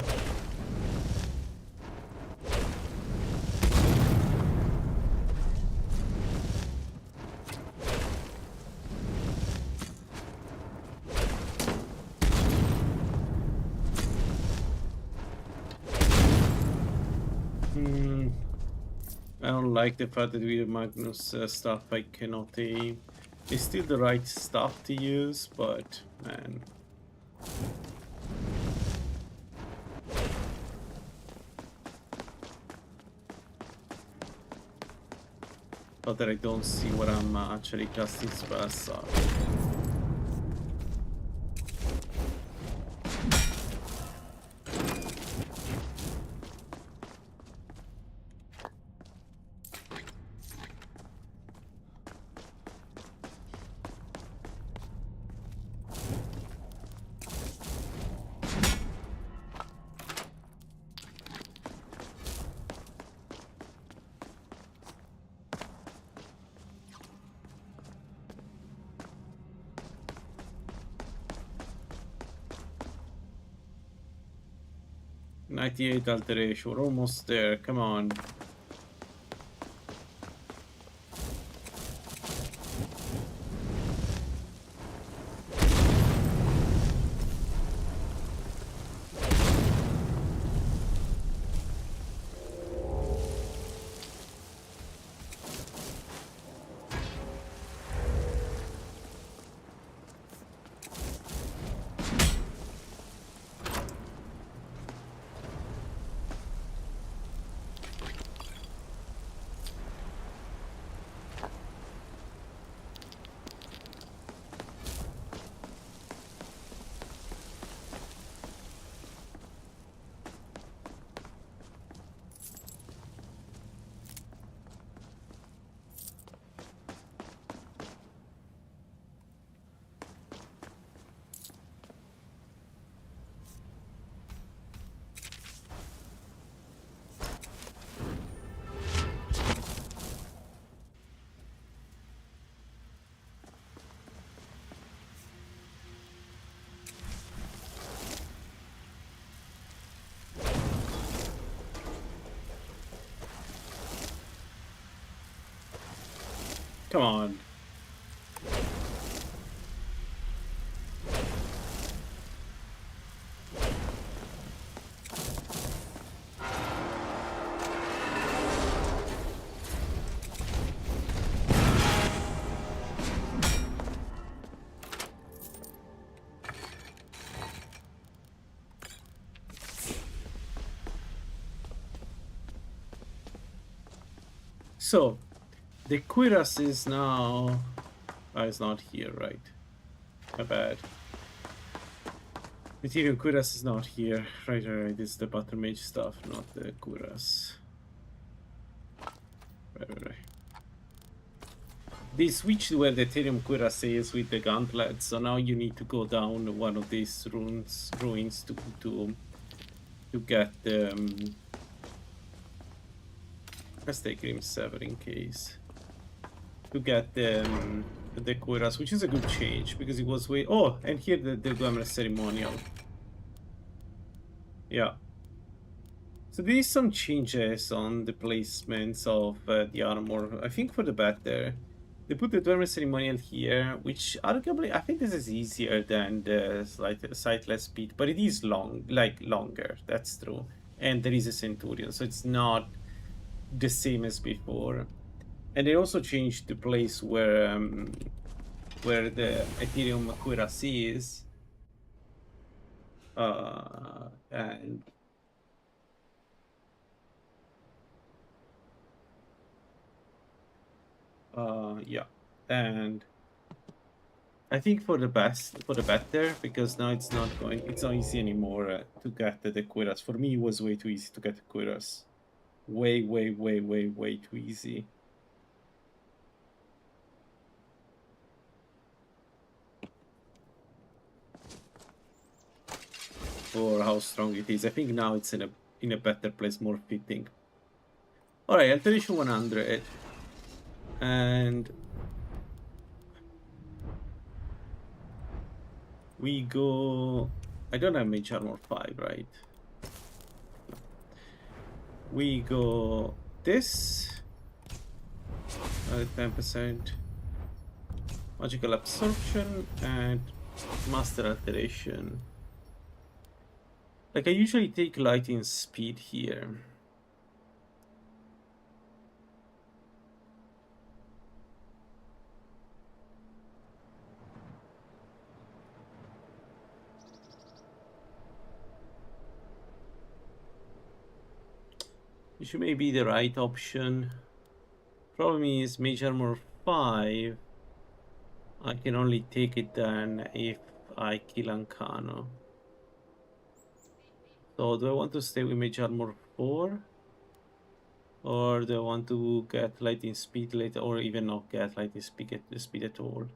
I don't like the fact that with Magnus stuff I cannot aim. It's still the right stuff to use, but man. But that I don't see what I'm actually casting spells on. .98 alteration, we're almost there, come on. Come on. So, the cuirass is now... Oh, it's not here, right? My bad. The Ethereum cuirass is not here. Right, right, it's the battle mage stuff, not the cuirass. Right. They switched where the Ethereum cuirass is with the gauntlet, so now you need to go down one of these ruins to get the... let's take Grim Sever in case. To get the cuirass, which is a good change because it was way... Oh, and here the glamorous ceremonial. Yeah. So there is some changes on the placements of the armor. I think for the better. They put the glamorous ceremonial here, which arguably I think this is easier than the sightless speed, but it is longer. That's true. And there is a centurion, so it's not the same as before. And they also changed the place where the Ethereum cuirass is, and yeah, and I think for the better, because now it's not easy anymore to get the cuirass. For me, it was way too easy to get the cuirass. Way too easy. For how strong it is. I think now it's in a better place, more fitting. Alright, alteration 100. And we go I don't have Mage Armor 5, right? No. We go this. 10%. Magical Absorption and Master Alteration. Like, I usually take Lightning Speed here. Which may be the right option. Problem is, Mage Armor 5, I can only take it then if I kill Ancano. So do I want to stay with Mage Armor 4? Or do I want to get Lightning Speed later, or even not get Lightning Speed at all?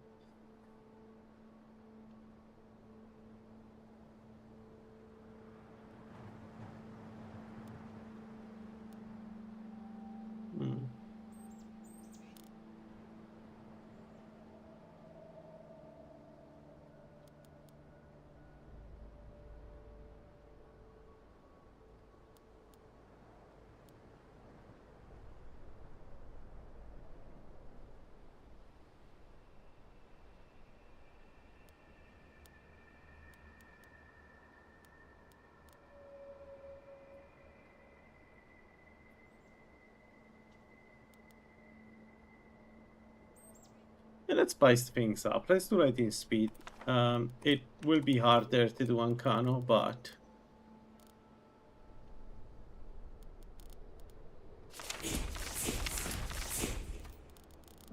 Yeah, let's spice things up. Let's do Lightning Speed. It will be harder to do Ancano, but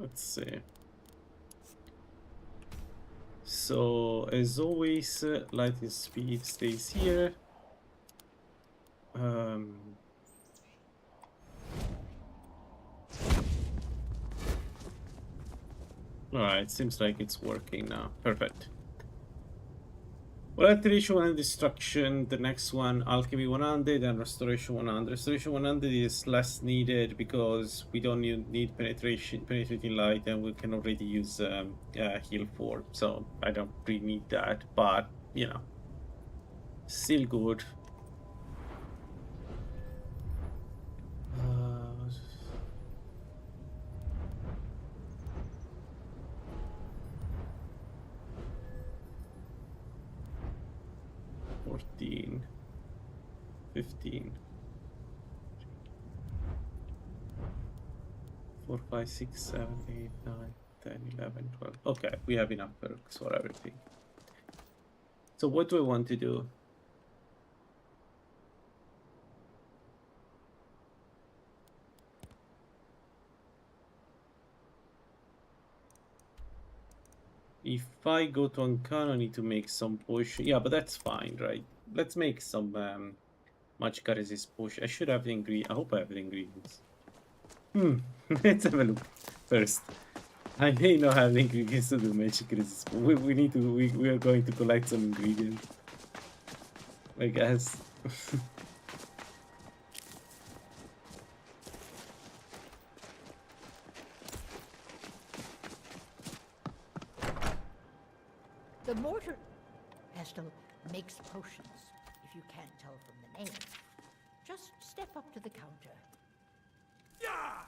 let's see. So as always, Lightning Speed stays here. Alright, seems like it's working now. Perfect. Well, Alteration 100 Destruction, the next one, Alchemy 100 and Restoration 100. Restoration 100 is less needed because we don't need Penetrating Light, and we can already use Heal 4, so I don't really need that, but, you know, still good. Uh, 15, 4, 5, 6, 7, 8, 9, 10, 11, 12. Okay, we have enough perks for everything. So what do I want to do? If I go to Ancano, I need to make some potion. Yeah, but that's fine, right? Let's make some Magica Resist potion. I should have the ingredient. I hope I have the ingredients. Let's have a look first. I may not have the ingredients to do Magic Resist. We are going to collect some ingredients, I guess. The mortar pestle makes potions, if you can't tell from the name. Just step up to the counter. Yeah!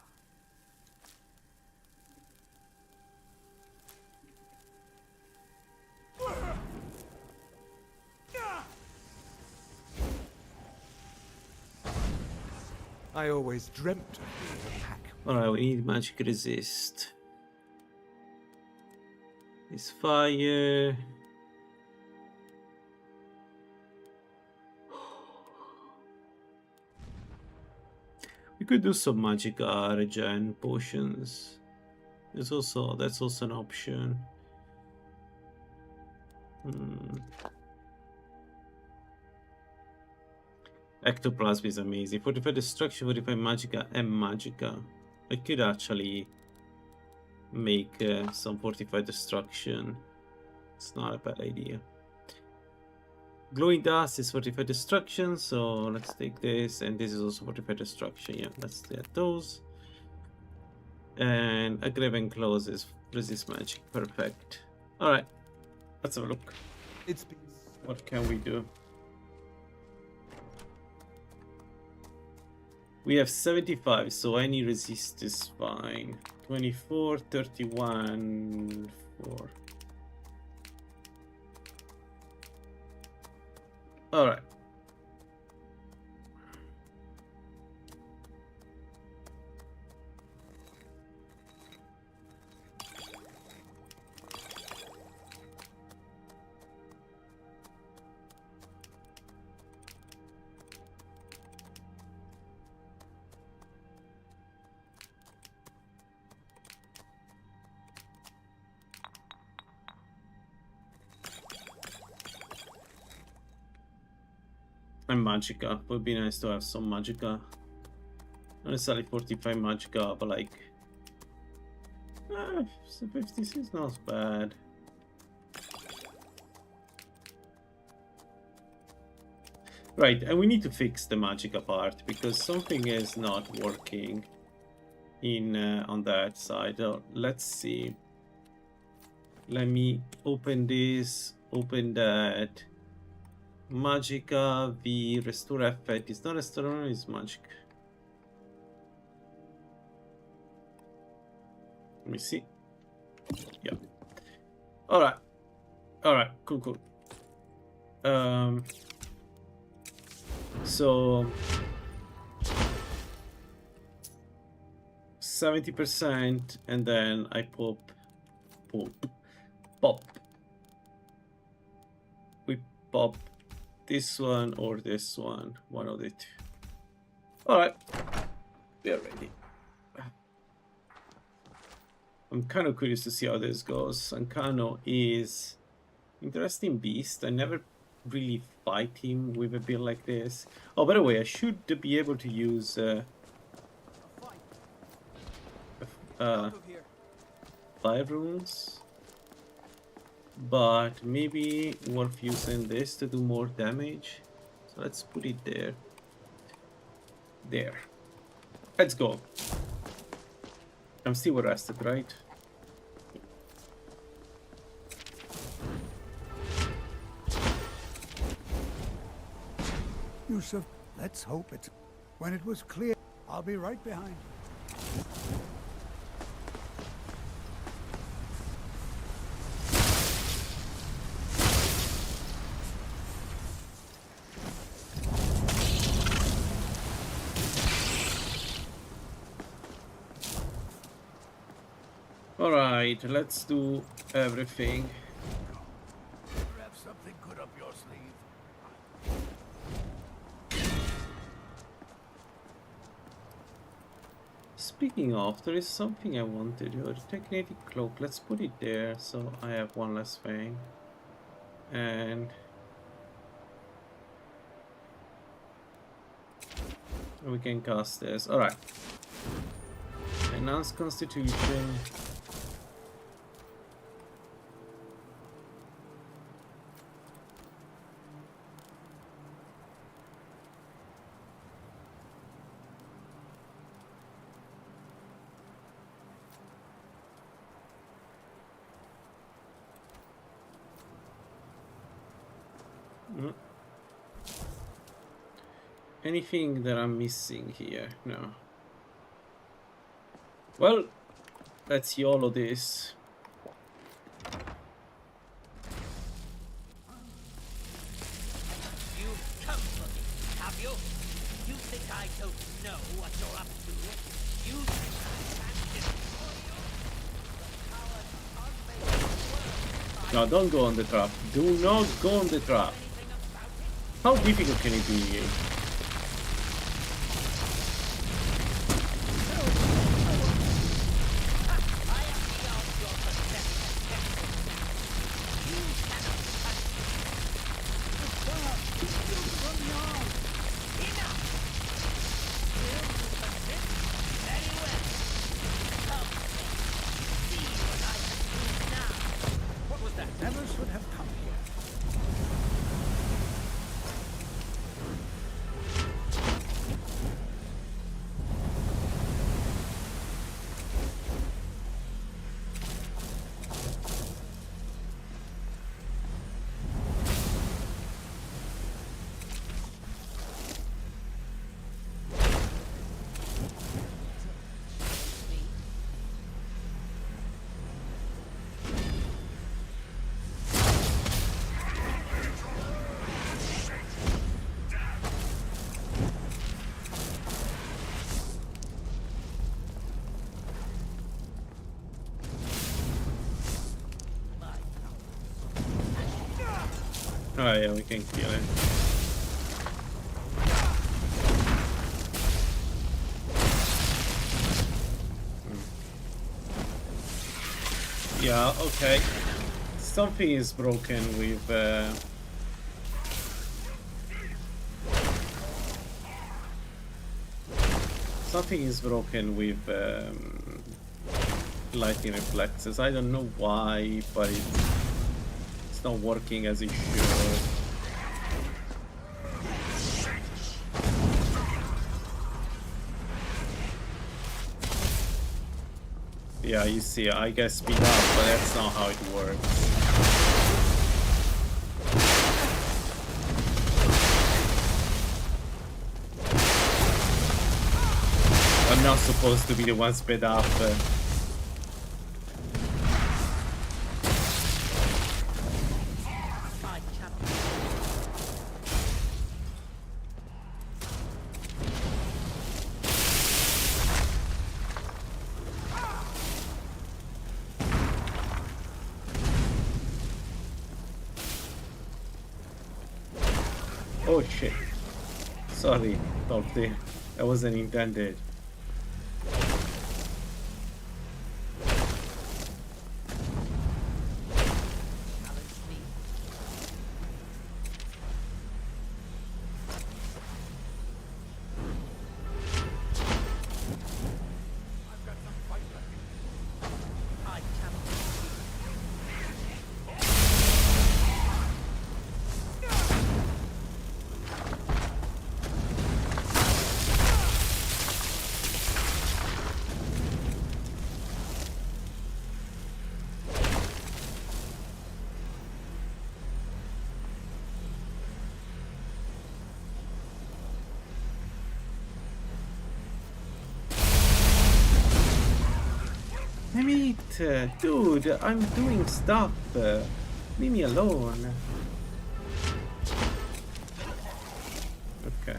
I always dreamt of being a pack. Alright, we need Magic Resist. It's fire. We could do some Magica regen potions. That's also an option. Ectoplasm is amazing. 45 destruction, 45 Magica and Magica. I could actually make some 45 destruction. It's not a bad idea. Glowing dust is 45 destruction, so let's take this, and this is also 45 destruction. Yeah, let's get those. And a Graven Claws is resist magic. Perfect. Alright, let's have a look. It's been What can we do? We have 75, so any resist is fine. 24, 31, 4. Alright. And Magicka. Would be nice to have some Magicka. Not necessarily 45 Magicka, but like 56 is not bad. Right, and we need to fix the Magicka part because something is not working in on that side. Let's see. Let me open this, open that. Magicka V restore effect. It's not restore, it's magic. Let me see. Yeah. Alright. Alright, cool. So 70% and then I pop. We pop this one or this one of the two. Alright, we are ready. I'm kind of curious to see how this goes. Sankano is interesting beast. I never really fight him with a build like this. Oh, by the way, I should be able to use 5 runes. But maybe worth using this to do more damage. So let's put it there. There. Let's go. I'm still rested, right? Yusuf, let's hope it's... When it was clear, I'll be right behind you. Alright, let's do everything. Have something good up your sleeve. Speaking of, there is something I want to do. The Technetic Cloak, let's put it there so I have one less thing. And we can cast this. Alright. Enhance Constitution. Anything that I'm missing here? No. Well, let's YOLO this. You've come for me, have you? You think I don't know what you're up to? You think I can't destroy you? No, don't go on the trap. Do not go on the trap. How difficult can it be here? Alright, yeah, we can kill it. Yeah, okay. Something is broken with something is broken with lightning reflexes. I don't know why, but it's not working as it should. Yeah, you see, I get speed up, but that's not how it works. I'm not supposed to be the one sped up. Oh shit. Sorry, Doctor. That wasn't intended. Dude, I'm doing stuff. Leave me alone. Okay.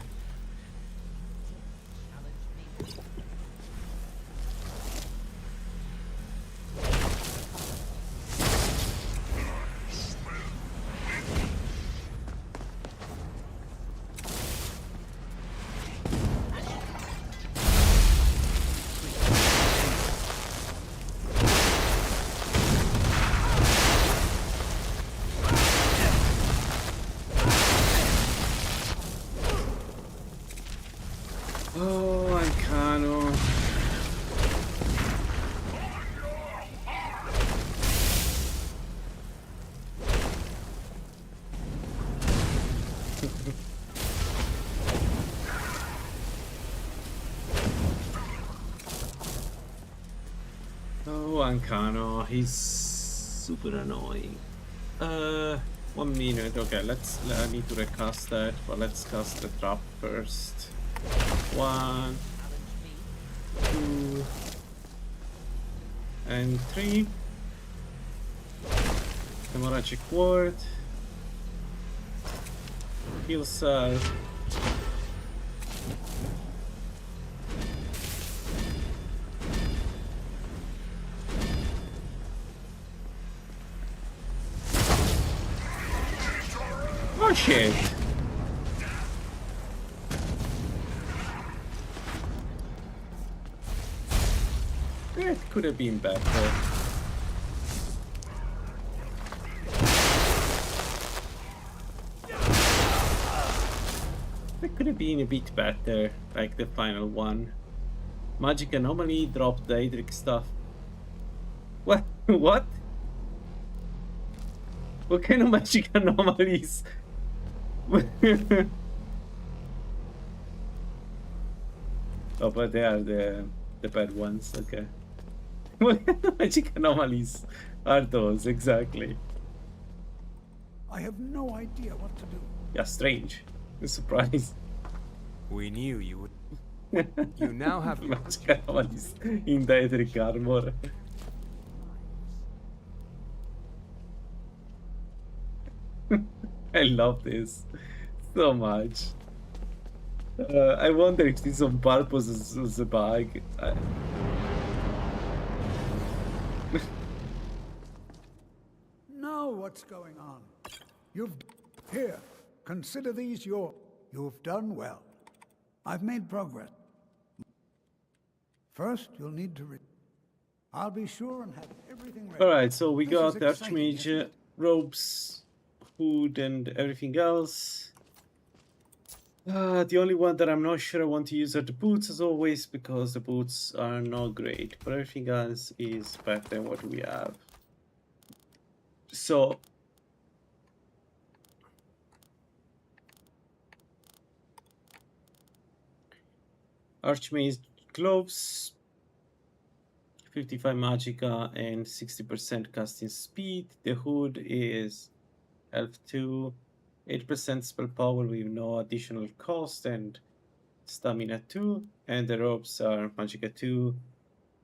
Ancano, he's super annoying. 1 minute. Okay, I need to recast that, but let's cast the trap first. 1, 2, and 3. Hemorrhagic ward. Heal self. Oh shit! It could have been better. It could have been a bit better, like the final one. Magic anomaly, drop Daedric stuff. What? What? What kind of magic anomalies? Oh, but they are the bad ones, okay. What kind of magic anomalies are those, exactly? I have no idea what to do. Yeah, strange. A surprise. We knew you would. You now have magic anomalies in Daedric armor. I love this so much. I wonder if this is on purpose as a bug. Now what's going on? You've... Here, consider these your... You've done well. I've made progress. First, you'll need to... I'll be sure and have everything ready. Alright, so we This is got the exciting, Archmage isn't it? robes, food, and everything else. The only one that I'm not sure I want to use are the boots, as always, because the boots are not great, but everything else is better than what we have. So, Archmage gloves, 55 magicka and 60% casting speed. The hood is health 2, 8% spell power with no additional cost, and stamina 2. And the robes are magicka 2,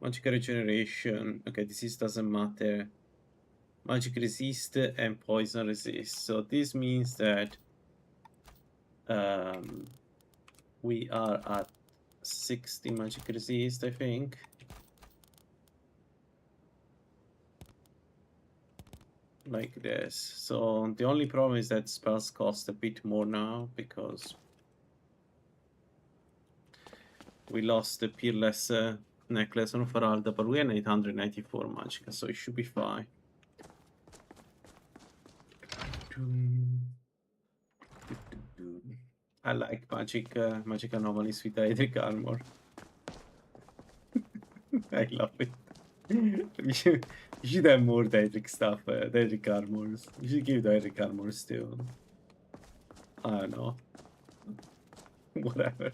magicka regeneration. Okay, disease doesn't matter. Magic resist and poison resist. So this means that we are at 60 magic resist, I think. Like this. So the only problem is that spells cost a bit more now because we lost the peerless necklace on Faralda, but we are 894 magicka, so it should be fine. I like magic anomalies with Daedric armor. I love it. You should have more Daedric stuff, Daedric armors. You should give Daedric armors too. I don't know. Whatever.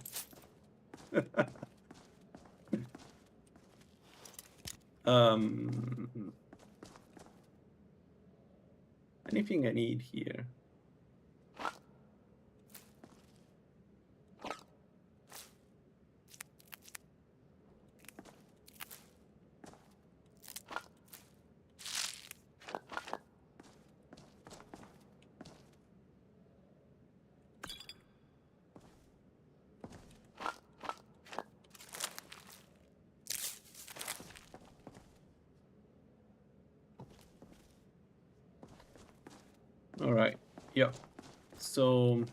Anything I need here? All right. Yeah. So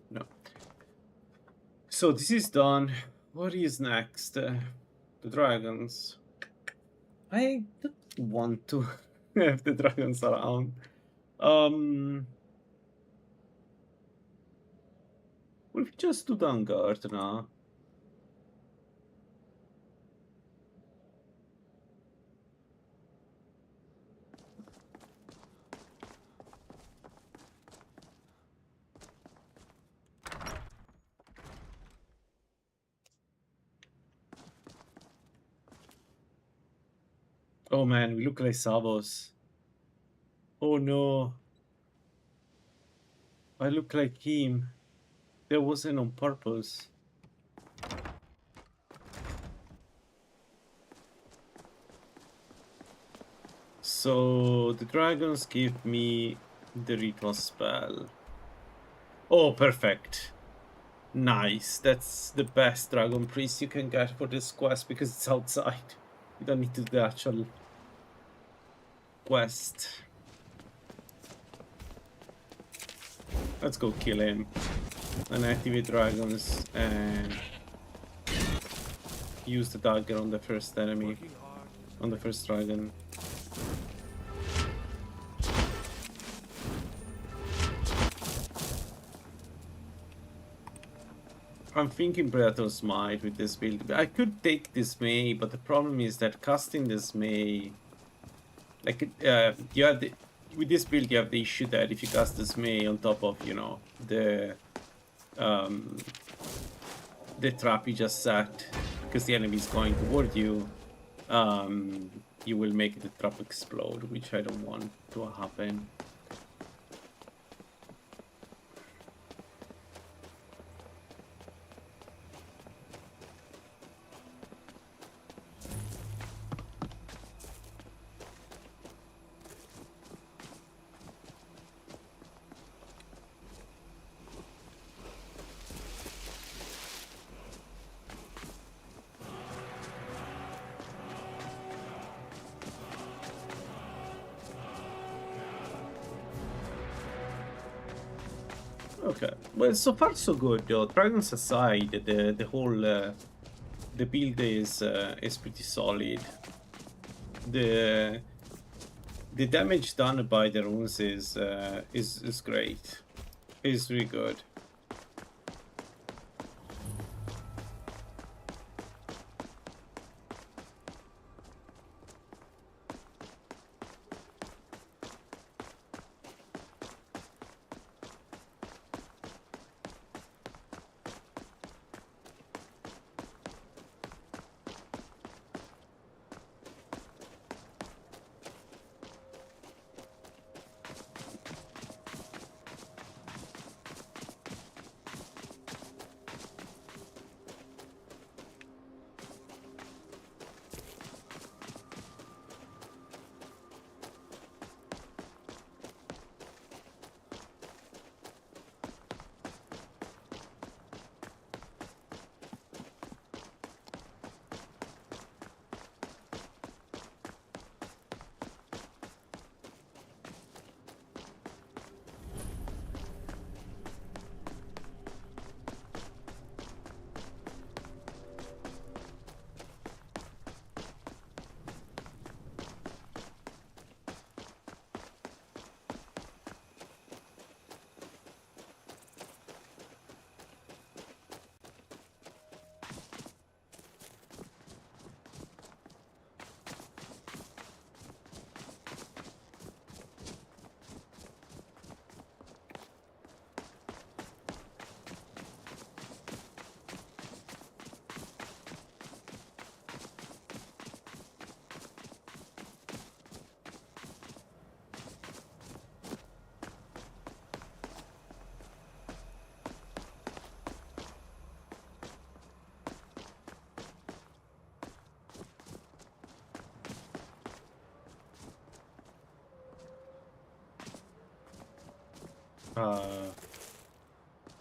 no. So this is done. What is next? The dragons. I don't want to have the dragons around. What if we just do Vanguard now? Oh man, we look like Savos. Oh no. I look like him. That wasn't on purpose. So the dragons give me the ritual spell. Oh, perfect. Nice. That's the best dragon priest you can get for this quest because it's outside. You don't need to do the actual quest. Let's go kill him and activate dragons and use the dagger on the first enemy, on the first dragon. I'm thinking Predator's Might with this build. I could take Dismay, but the problem is that casting Dismay, like you have the, with this build you have the issue that if you cast Dismay on top of, you know, the trap you just set, because the enemy is going toward you, you will make the trap explode, which I don't want to happen. Okay. Well, so far so good. Though. Dragons aside, the whole the build is pretty solid. The damage done by the runes is great. It's really good.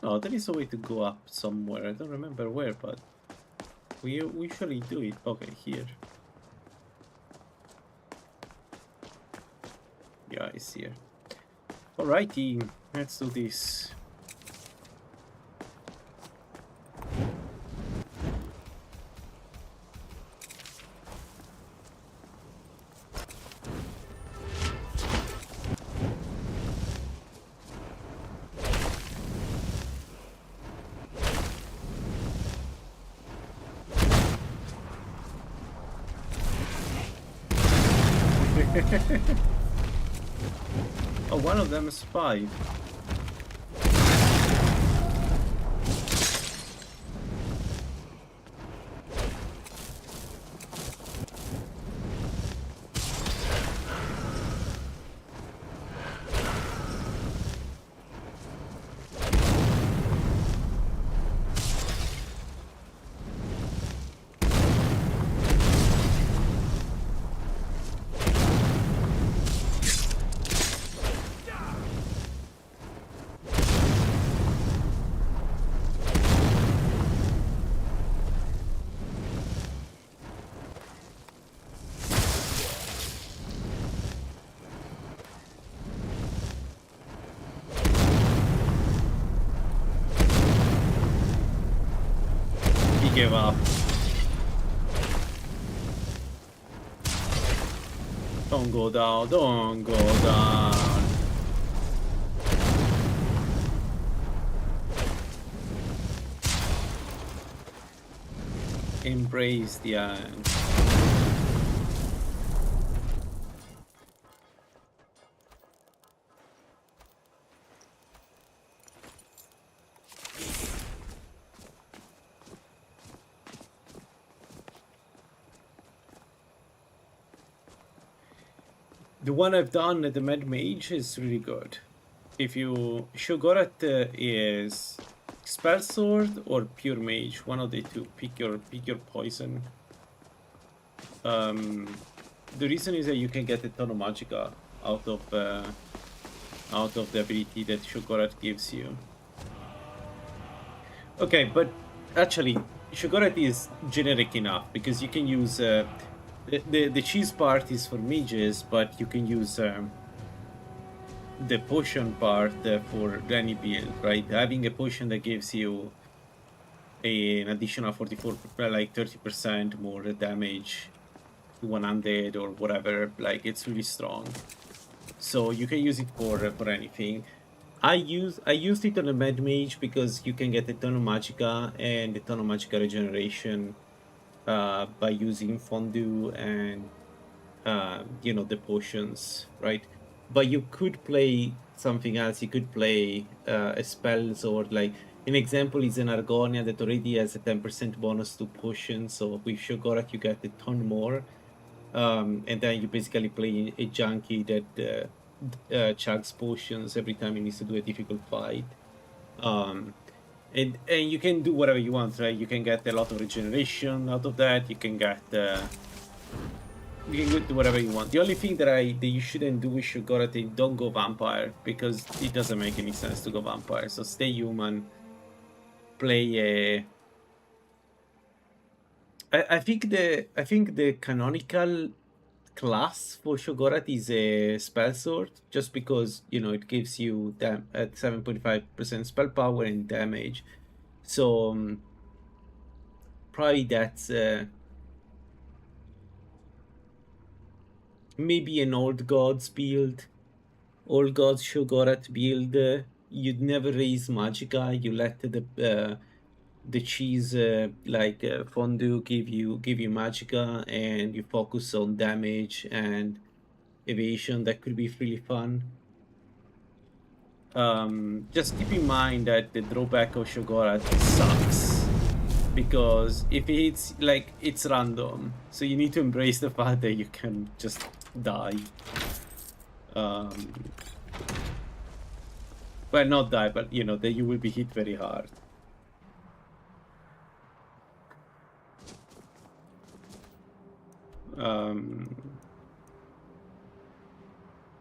Oh, there is a way to go up somewhere. I don't remember where, but we usually do it. Okay, here. Yeah, it's here. Alrighty, let's do this. Oh, one of them is 5. Give up. Don't go down, don't go down. Embrace the end. The one I've done at the Med Mage is really good. If you Shogorat is Spell Sword or Pure Mage, one of the two. Pick your poison. The reason is that you can get a ton of magicka out of the ability that Shogorat gives you. Okay, but actually, Shogorat is generic enough because you can use. The cheese part is for mages, but you can use the potion part for any build, right? Having a potion that gives you an additional 44, like 30% more damage to one undead or whatever, like it's really strong. So you can use it for anything. I used it on a Mad Mage because you can get a ton of Magicka and a ton of Magicka regeneration by using Fondue and you know, the potions, right? But you could play something else. You could play a spell sword. Like an example is an Argonia that already has a 10% bonus to potions. So with Shogorath you get a ton more. And then you basically play a junkie that chugs potions every time he needs to do a difficult fight. And you can do whatever you want, right? You can get a lot of regeneration out of that. You can get you can do whatever you want. The only thing that you shouldn't do with Shogorath, don't go vampire, because it doesn't make any sense to go vampire. So stay human. Play a. I think the canonical class for Shogorath is a spell sword, just because, you know, it gives you at 7.5% spell power and damage. So probably that's maybe an old gods build, old gods Shogorath build. You'd never raise Magicka. You let the cheese like Fondue give you Magicka, and you focus on damage and evasion. That could be really fun. Just keep in mind that the drawback of Shogorath sucks, because if it's like, it's random, so you need to embrace the fact that you can just die. Well, not die, but you know that you will be hit very hard.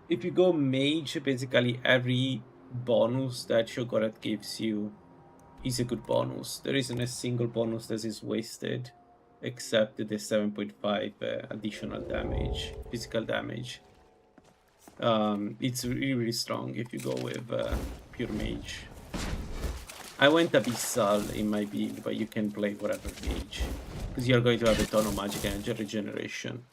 If you go mage, basically every bonus that Shogorath gives you is a good bonus. There isn't a single bonus that is wasted, except the 7.5 additional damage, physical damage. It's really, really strong if you go with pure mage. I went Abyssal in my build, but you can play whatever mage, because you're going to have a ton of magic energy regeneration.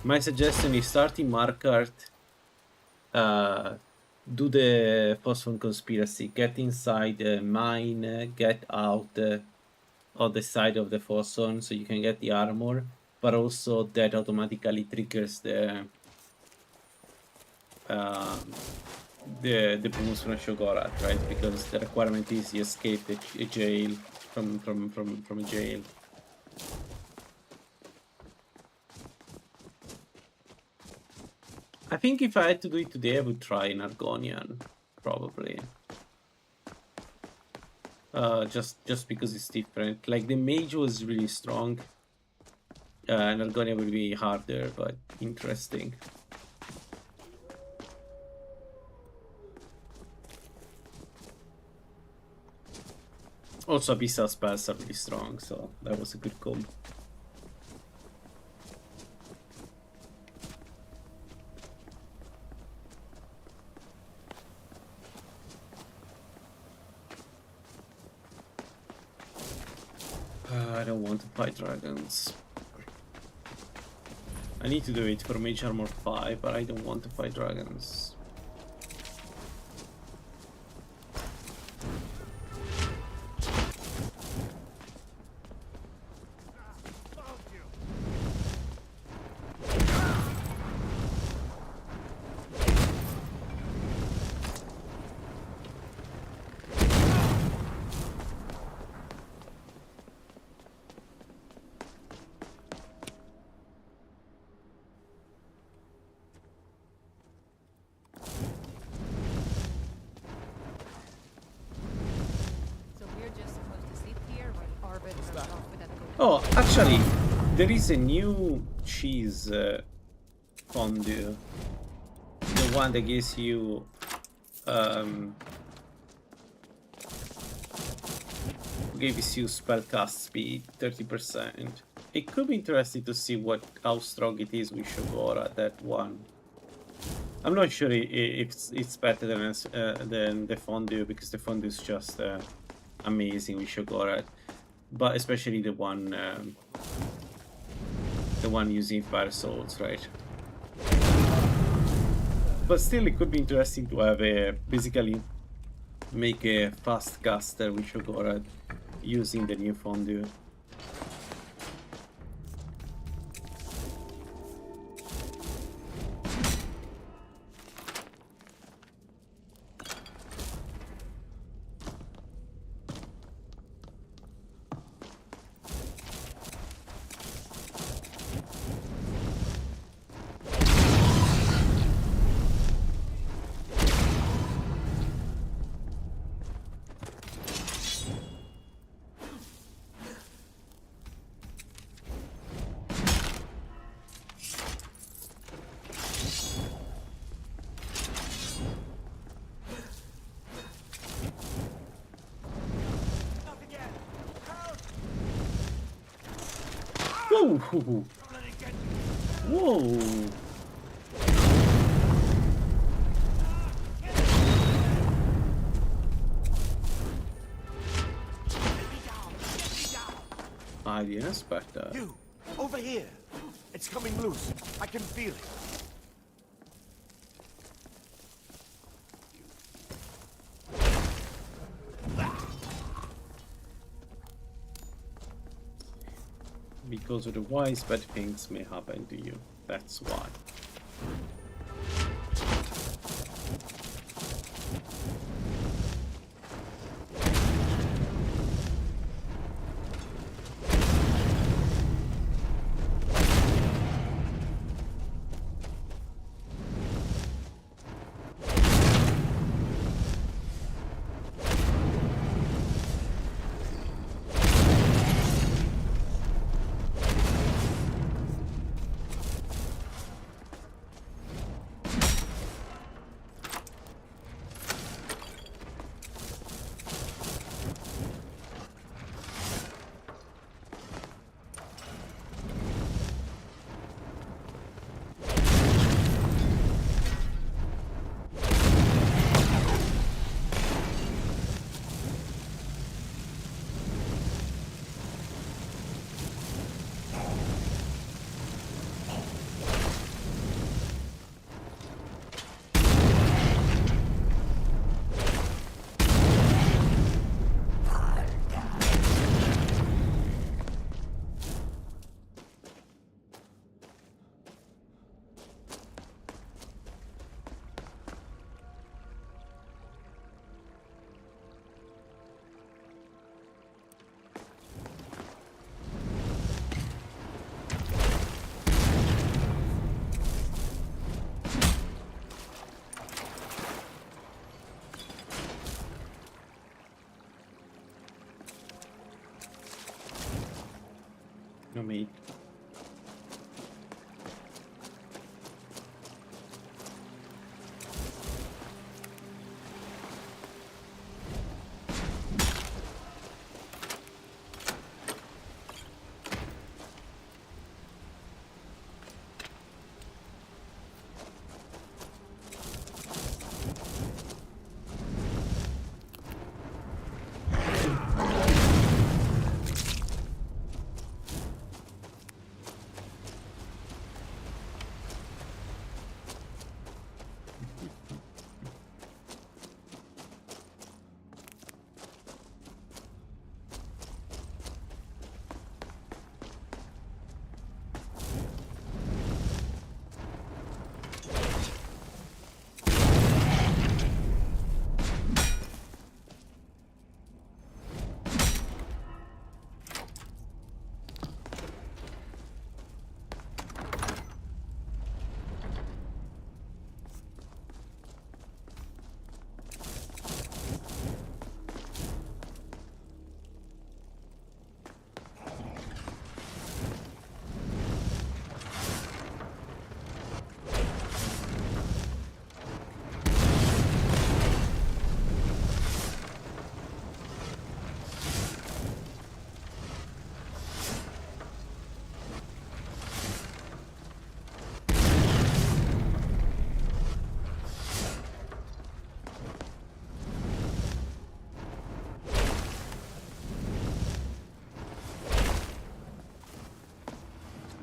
My suggestion is starting Markart, do the Phosphon Conspiracy, get inside the mine, get out on the side of the Phosphon so you can get the armor, but also that automatically triggers the bonus from Shogorath, right? Because the requirement is you escape a jail from a jail. I think if I had to do it today, I would try an Argonian, probably. Just because it's different. Like, the mage was really strong. An Argonian will be harder, but interesting. Also, Abyssal spells are really strong, so that was a good combo. I don't want to fight dragons. I need to do it for Mage Armor 5, but I don't want to fight dragons. Oh, actually, there is a new cheese fondue. The one that gives you spellcast speed 30%. It could be interesting to see how strong it is with Shogora, that one. I'm not sure if it's better than the fondue, because the fondue is just amazing with Shogora, but especially the one using Fire Souls, right? But still, it could be interesting to have basically make a fast caster with Shogora using the new fondue. Whoa! Whoa! I didn't expect that. You, over here. It's coming loose. I can feel it. Because otherwise bad things may happen to you. That's why. No meat.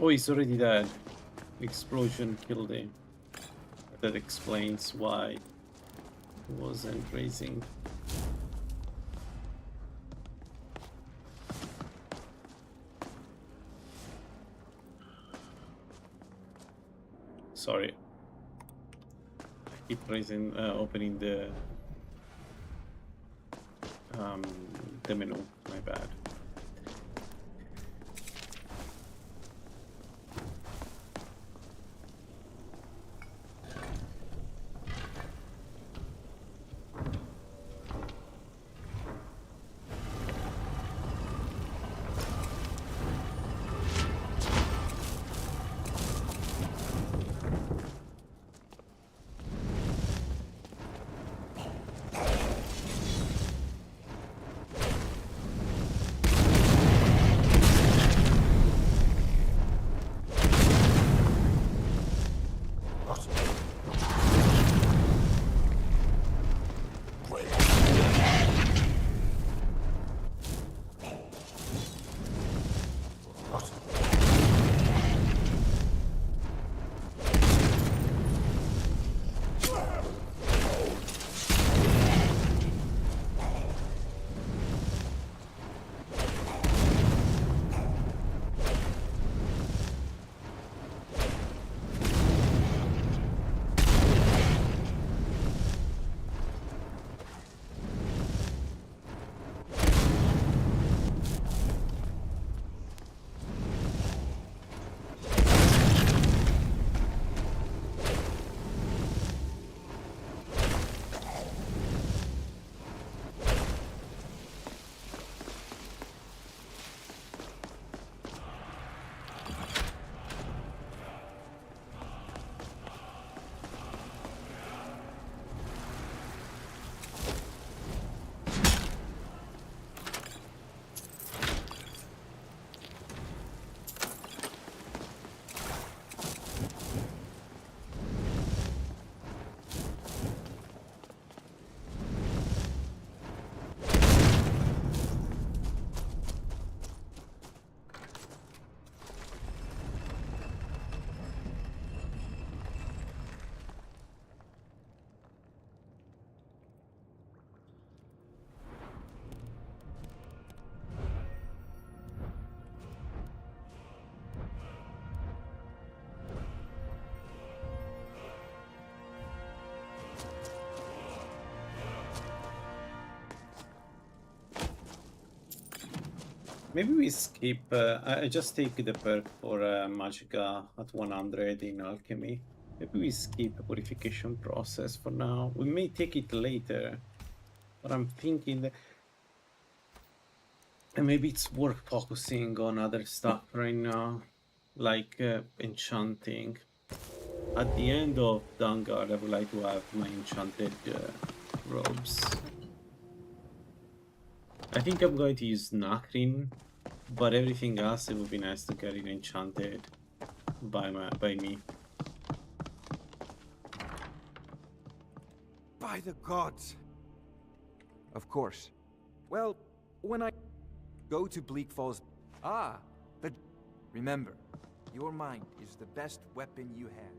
Oh, he's already dead. Explosion killed him. That explains why he wasn't raising. Sorry. I keep raising, opening the menu. My bad. Maybe we skip. I just take the perk for Magicka at 100 in alchemy. Maybe we skip the purification process for now. We may take it later, but I'm thinking that maybe it's worth focusing on other stuff right now, like enchanting. At the end of Dawnguard, I would like to have my enchanted robes. I think I'm going to use Nacrin, but everything else, it would be nice to get it enchanted by me. By the gods! Of course. Well, when I go to Bleak Falls... Ah, but remember, your mind is the best weapon you have.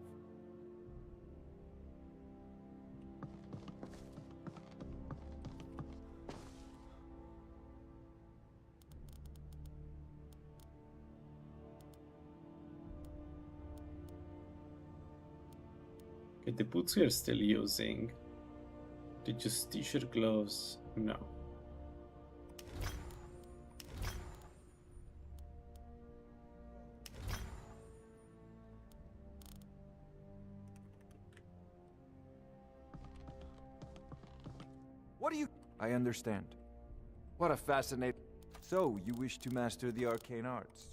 The boots we are still using. The Justiciar gloves, no. What do you... I understand. What a fascinating... So, you wish to master the arcane arts?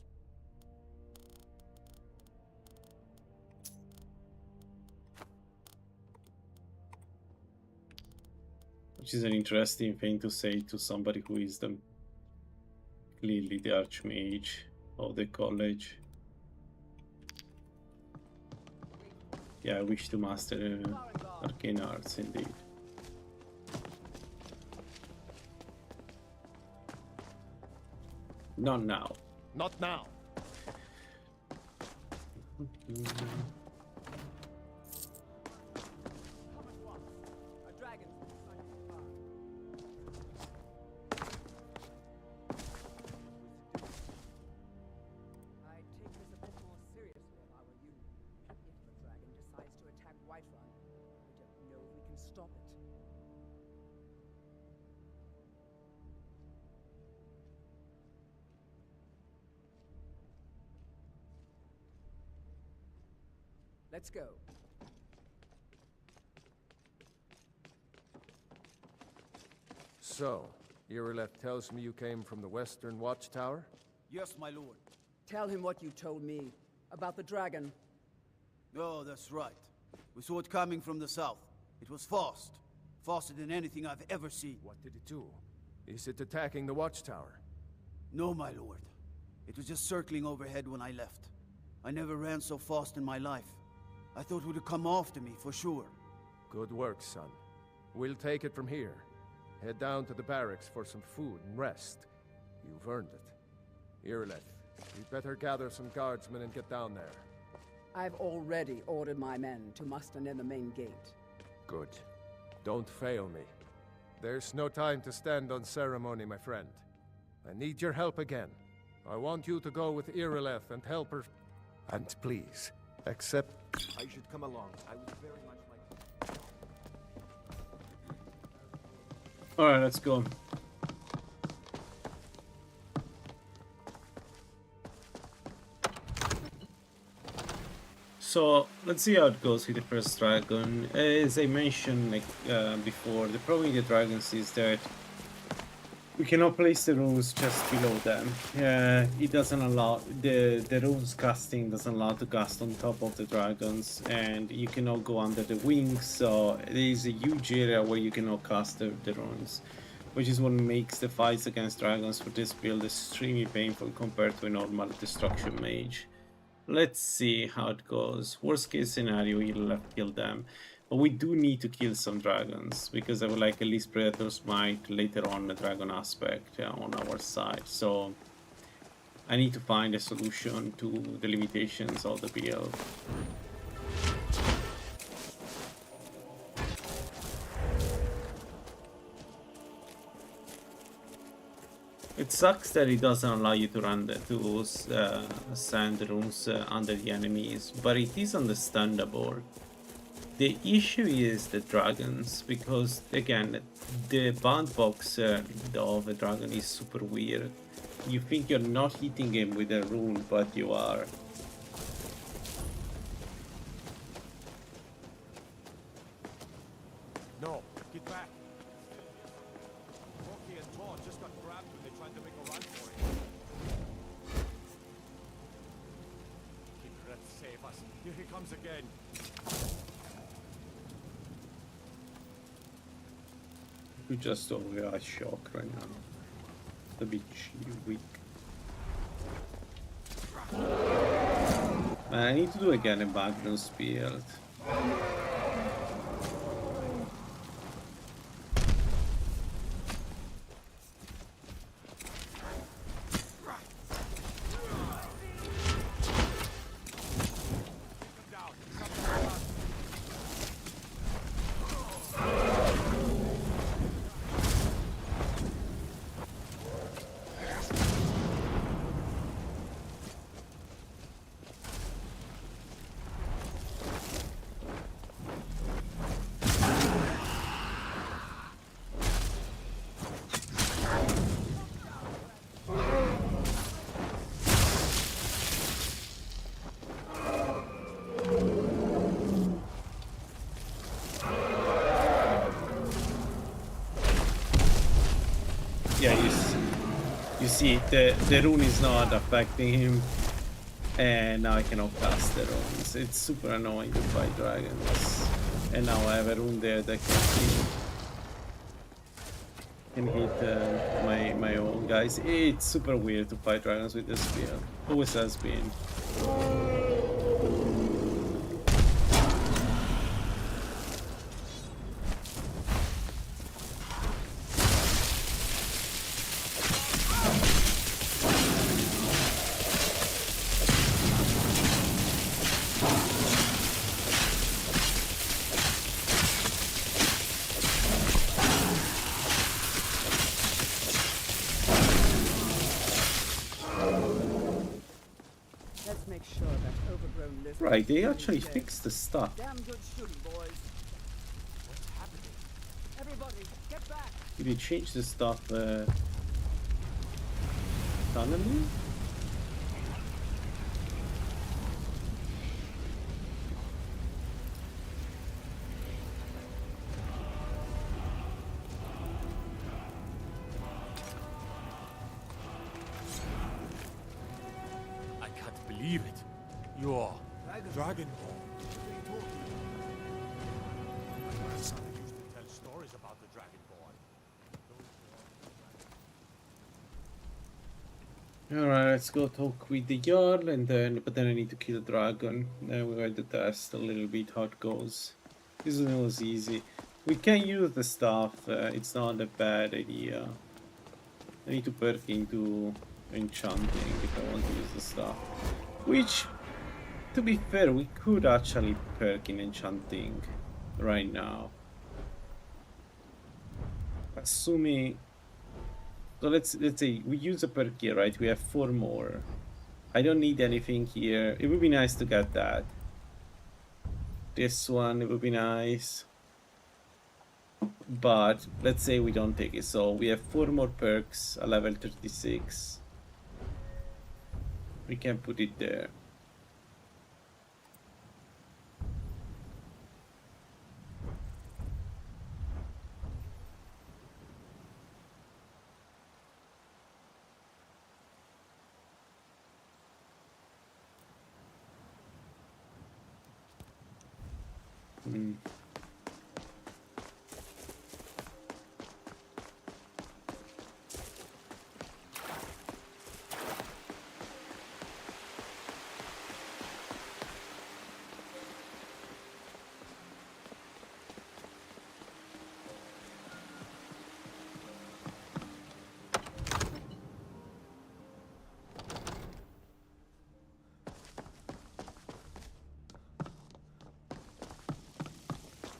Which is an interesting thing to say to somebody who is clearly the Archmage of the college. Yeah, I wish to master arcane arts indeed. Not now. Not now. Let's go. So, Irileth tells me you came from the Western Watchtower? Yes, my lord. Tell him what you told me about the dragon. Oh, that's right. We saw it coming from the south. It was fast. Faster than anything I've ever seen. What did it do? Is it attacking the Watchtower? No, my lord. It was just circling overhead when I left. I never ran so fast in my life. I thought it would come after me, for sure. Good work, son. We'll take it from here. Head down to the barracks for some food and rest. You've earned it. Irileth, we'd better gather some guardsmen and get down there. I've already ordered my men to muster near the main gate. Good. Don't fail me. There's no time to stand on ceremony, my friend. I need your help again. I want you to go with Irileth and help her. And please, accept... I should come along. I would very much like... Alright, let's go. So, let's see how it goes with the first dragon. As I mentioned before, the problem with the dragons is that we cannot place the runes just below them. It doesn't allow, the runes casting doesn't allow to cast on top of the dragons, and you cannot go under the wings, so there is a huge area where you cannot cast the runes, which is what makes the fights against dragons for this build extremely painful compared to a normal destruction mage. Let's see how it goes. Worst case scenario, you'll have to kill them. But we do need to kill some dragons, because I would like at least Predator's Might later on the dragon aspect on our side. So I need to find a solution to the limitations of the build. It sucks that it doesn't allow you to run to sand runes under the enemies, but it is understandable. The issue is the dragons, because again, the bound box of a dragon is super weird. You think you're not hitting him with a rune, but you are. No, get back. Rocky and Todd just got grabbed when they tried to make a run for it. Keep Kareth, save us. Here he comes again. We just overreact shock right now. A bit weak. Man, I need to do again a Magnus build. Yeah, you see, the rune is not affecting him, and now I cannot cast the runes. It's super annoying to fight dragons, and now I have a rune there that can hit my own guys. It's super weird to fight dragons with this build. Always has been. Alright, they actually fixed the stuff. Damn good shooting, boys. What's happening? Everybody, get back! Did they change the stuff suddenly? I can't believe it. You're Dragon Ball. My grandson used to tell stories about the Dragonborn. Alright, let's go talk with the Jarl and then I need to kill the dragon. Then we're going to test a little bit how it goes. This one was easy. We can use the stuff, it's not a bad idea. I need to perk into enchanting if I want to use the stuff. Which, to be fair, we could actually perk in enchanting right now. Assuming... So let's say we use a perk here, right? We have 4 more. I don't need anything here. It would be nice to get that. This one, it would be nice. But let's say we don't take it. So we have 4 more perks, a level 36. We can put it there.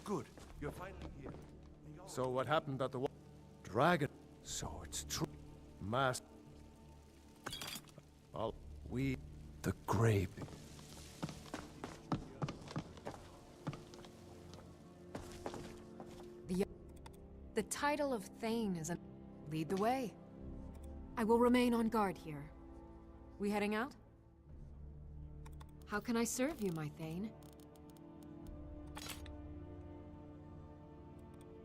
Good. You're finally here. So what happened at the dragon? So it's true. Master. Well, we... The grave. The title of Thane is a... Lead the way. I will remain on guard here. We heading out? How can I serve you, my Thane?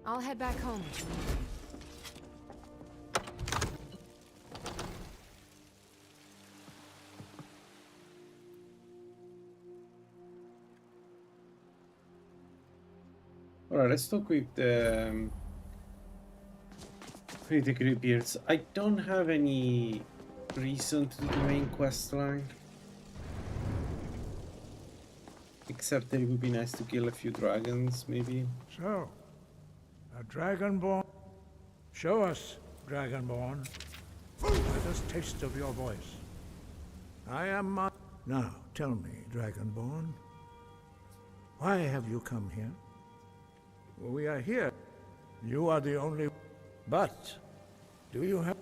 I'll head back home. Alright, let's talk with the Greybeards. I don't have any reason to do the main quest line. Except that it would be nice to kill a few dragons, maybe. So, a Dragonborn? Show us, Dragonborn. Let us taste of your voice. I am my... Now, tell me, Dragonborn. Why have you come here? We are here. You are the only... But, do you have...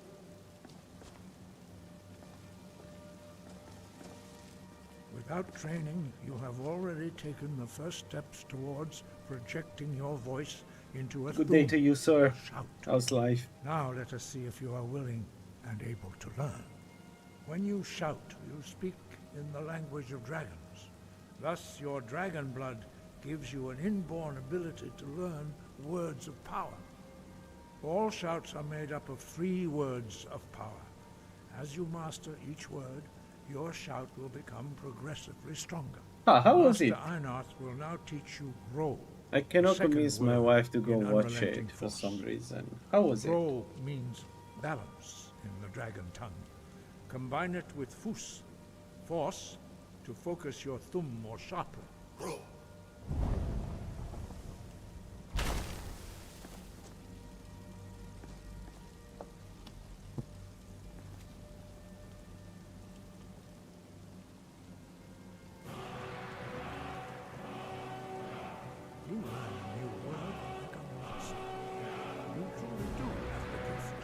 Without training, you have already taken the first steps towards projecting your voice into a... Good day to you, sir. How's life? Now let us see if you are willing and able to learn. When you shout, you speak in the language of dragons. Thus, your dragon blood gives you an inborn ability to learn words of power. All shouts are made up of 3 words of power. As you master each word, your shout will become progressively stronger. Ah, how was it? Master Einarth will now teach you Grow. I cannot Second convince my word wife to go in watch unrelenting it for force. some reason. How was it? Grow means balance in the dragon tongue. Combine it with Fus, force, to focus your thumb more sharply. Grow. You learn a new word like a monster. You truly do have the gift.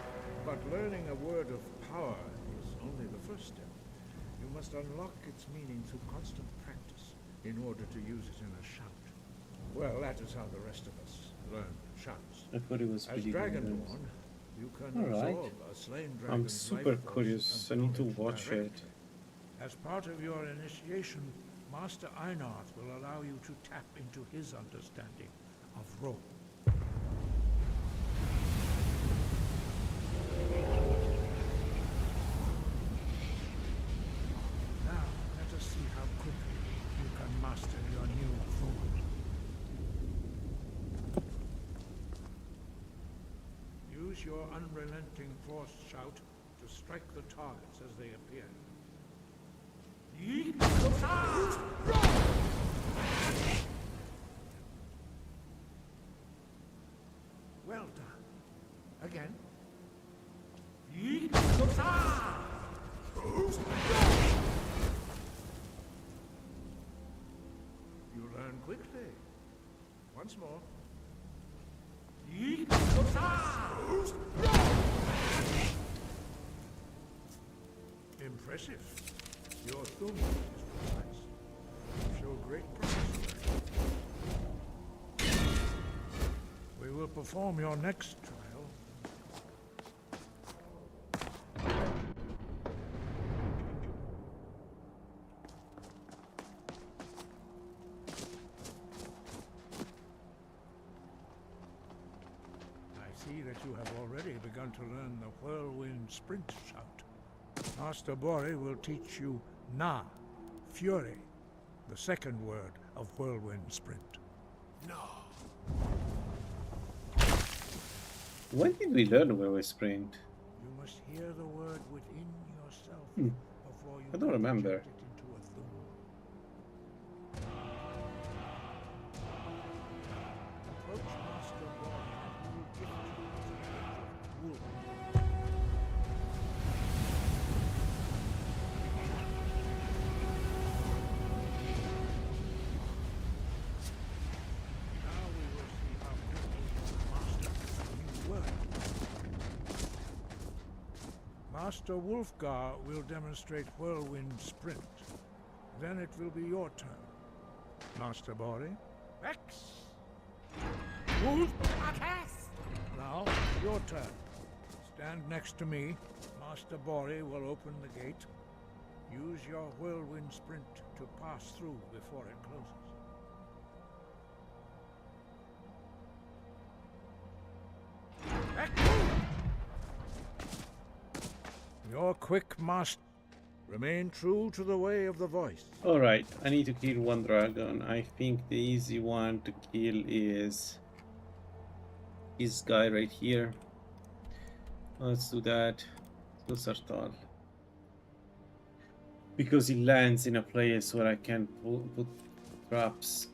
But learning a word of power is only the first step. You must unlock its meaning through constant practice. in order to use it in a shout. Well, that is how the rest of us learn shouts. I thought it was As pretty good. Dragonborn, you can Alright. absorb a slain I'm dragon's super life force curious. I and need to knowledge watch directly. it. As part of your initiation, Master Einarth will allow you to tap into his understanding of rope. Now, let us see how quickly you can master your new form. Use your unrelenting force shout to strike the targets as they appear. Well done. Again. You learn quickly. Once more. Impressive. Your thumb is precise. You show great promise. We will perform your next trial. I see that you have already begun to learn the whirlwind sprint shout. Master Bori will teach you Na, Fury, the second word of whirlwind sprint. No. When did we learn Whirlwind Sprint? You must hear the word within yourself before you I don't remember. project it into a thum. Approach Master Bori and he will gift you with the gift of wool. Now we will see how quickly you master a new word. Master Wulfgar will demonstrate whirlwind sprint. Then it will be your turn. Master Bori. Rex! Wolf! Now, your turn. Stand next to me. Master Bori will open the gate. Use your whirlwind sprint to pass through before it closes. Your quick master. Remain true to the way of the voice. Alright, I need to kill one dragon. I think the easy one to kill is this guy right here. Let's do that. Let's go Sartal. Because he lands in a place where I can put traps.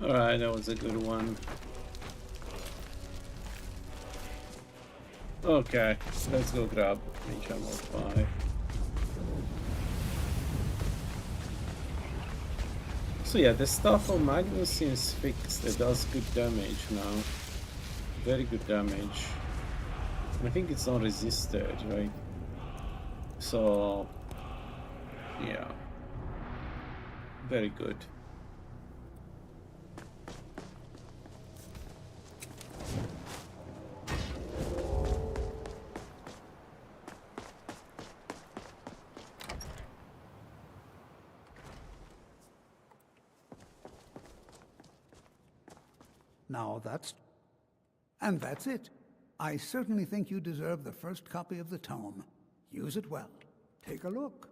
Alright, that was a good one. Okay, let's go grab Mage Armor 5. So yeah, the stuff on Magnus seems fixed. It does good damage now. Very good damage. I think it's not resisted, right? So yeah, very good. Now that's... And that's it. I certainly think you deserve the first copy of the tome. Use it well. Take a look.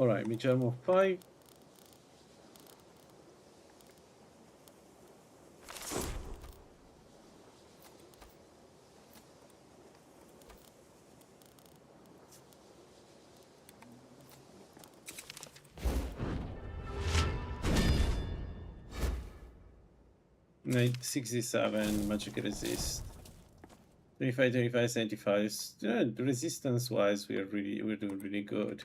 Alright, Mage Armor 5. Like 67 magic resist. 25, 25, 75. Yeah, resistance wise, we're doing really good.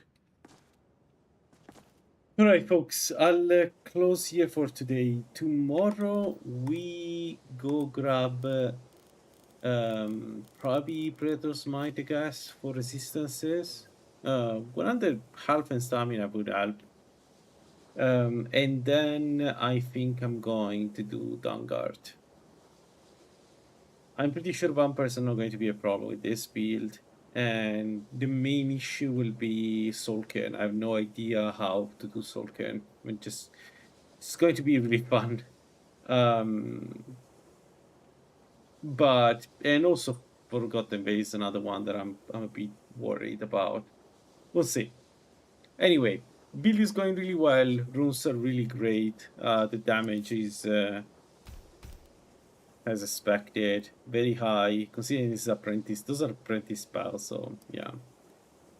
Alright, folks, I'll close here for today. Tomorrow we go grab probably Predator's Might, I guess, for resistances. 100 health and stamina would help. And then I think I'm going to do Vanguard. I'm pretty sure vampires are not going to be a problem with this build, and the main issue will be Soulcairn. I have no idea how to do Soulcairn. I mean, just it's going to be really fun. But and also Forgotten Bay is another one that I'm a bit worried about. We'll see. Anyway, build is going really well. Runes are really great. The damage is as expected, very high. Considering this is apprentice, those are apprentice spells, so yeah.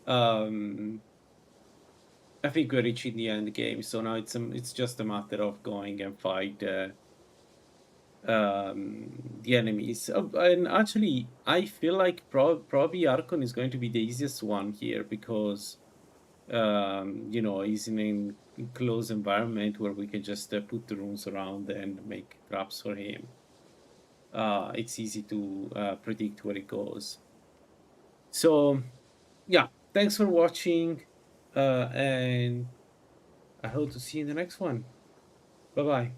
I think we're reaching the end game, so now it's just a matter of going and fight the enemies. And actually, I feel like probably Archon is going to be the easiest one here because you know, he's in a closed environment where we can just put the runes around and make traps for him. It's easy to predict where it goes. So yeah, thanks for watching, and I hope to see you in the next one. Bye bye.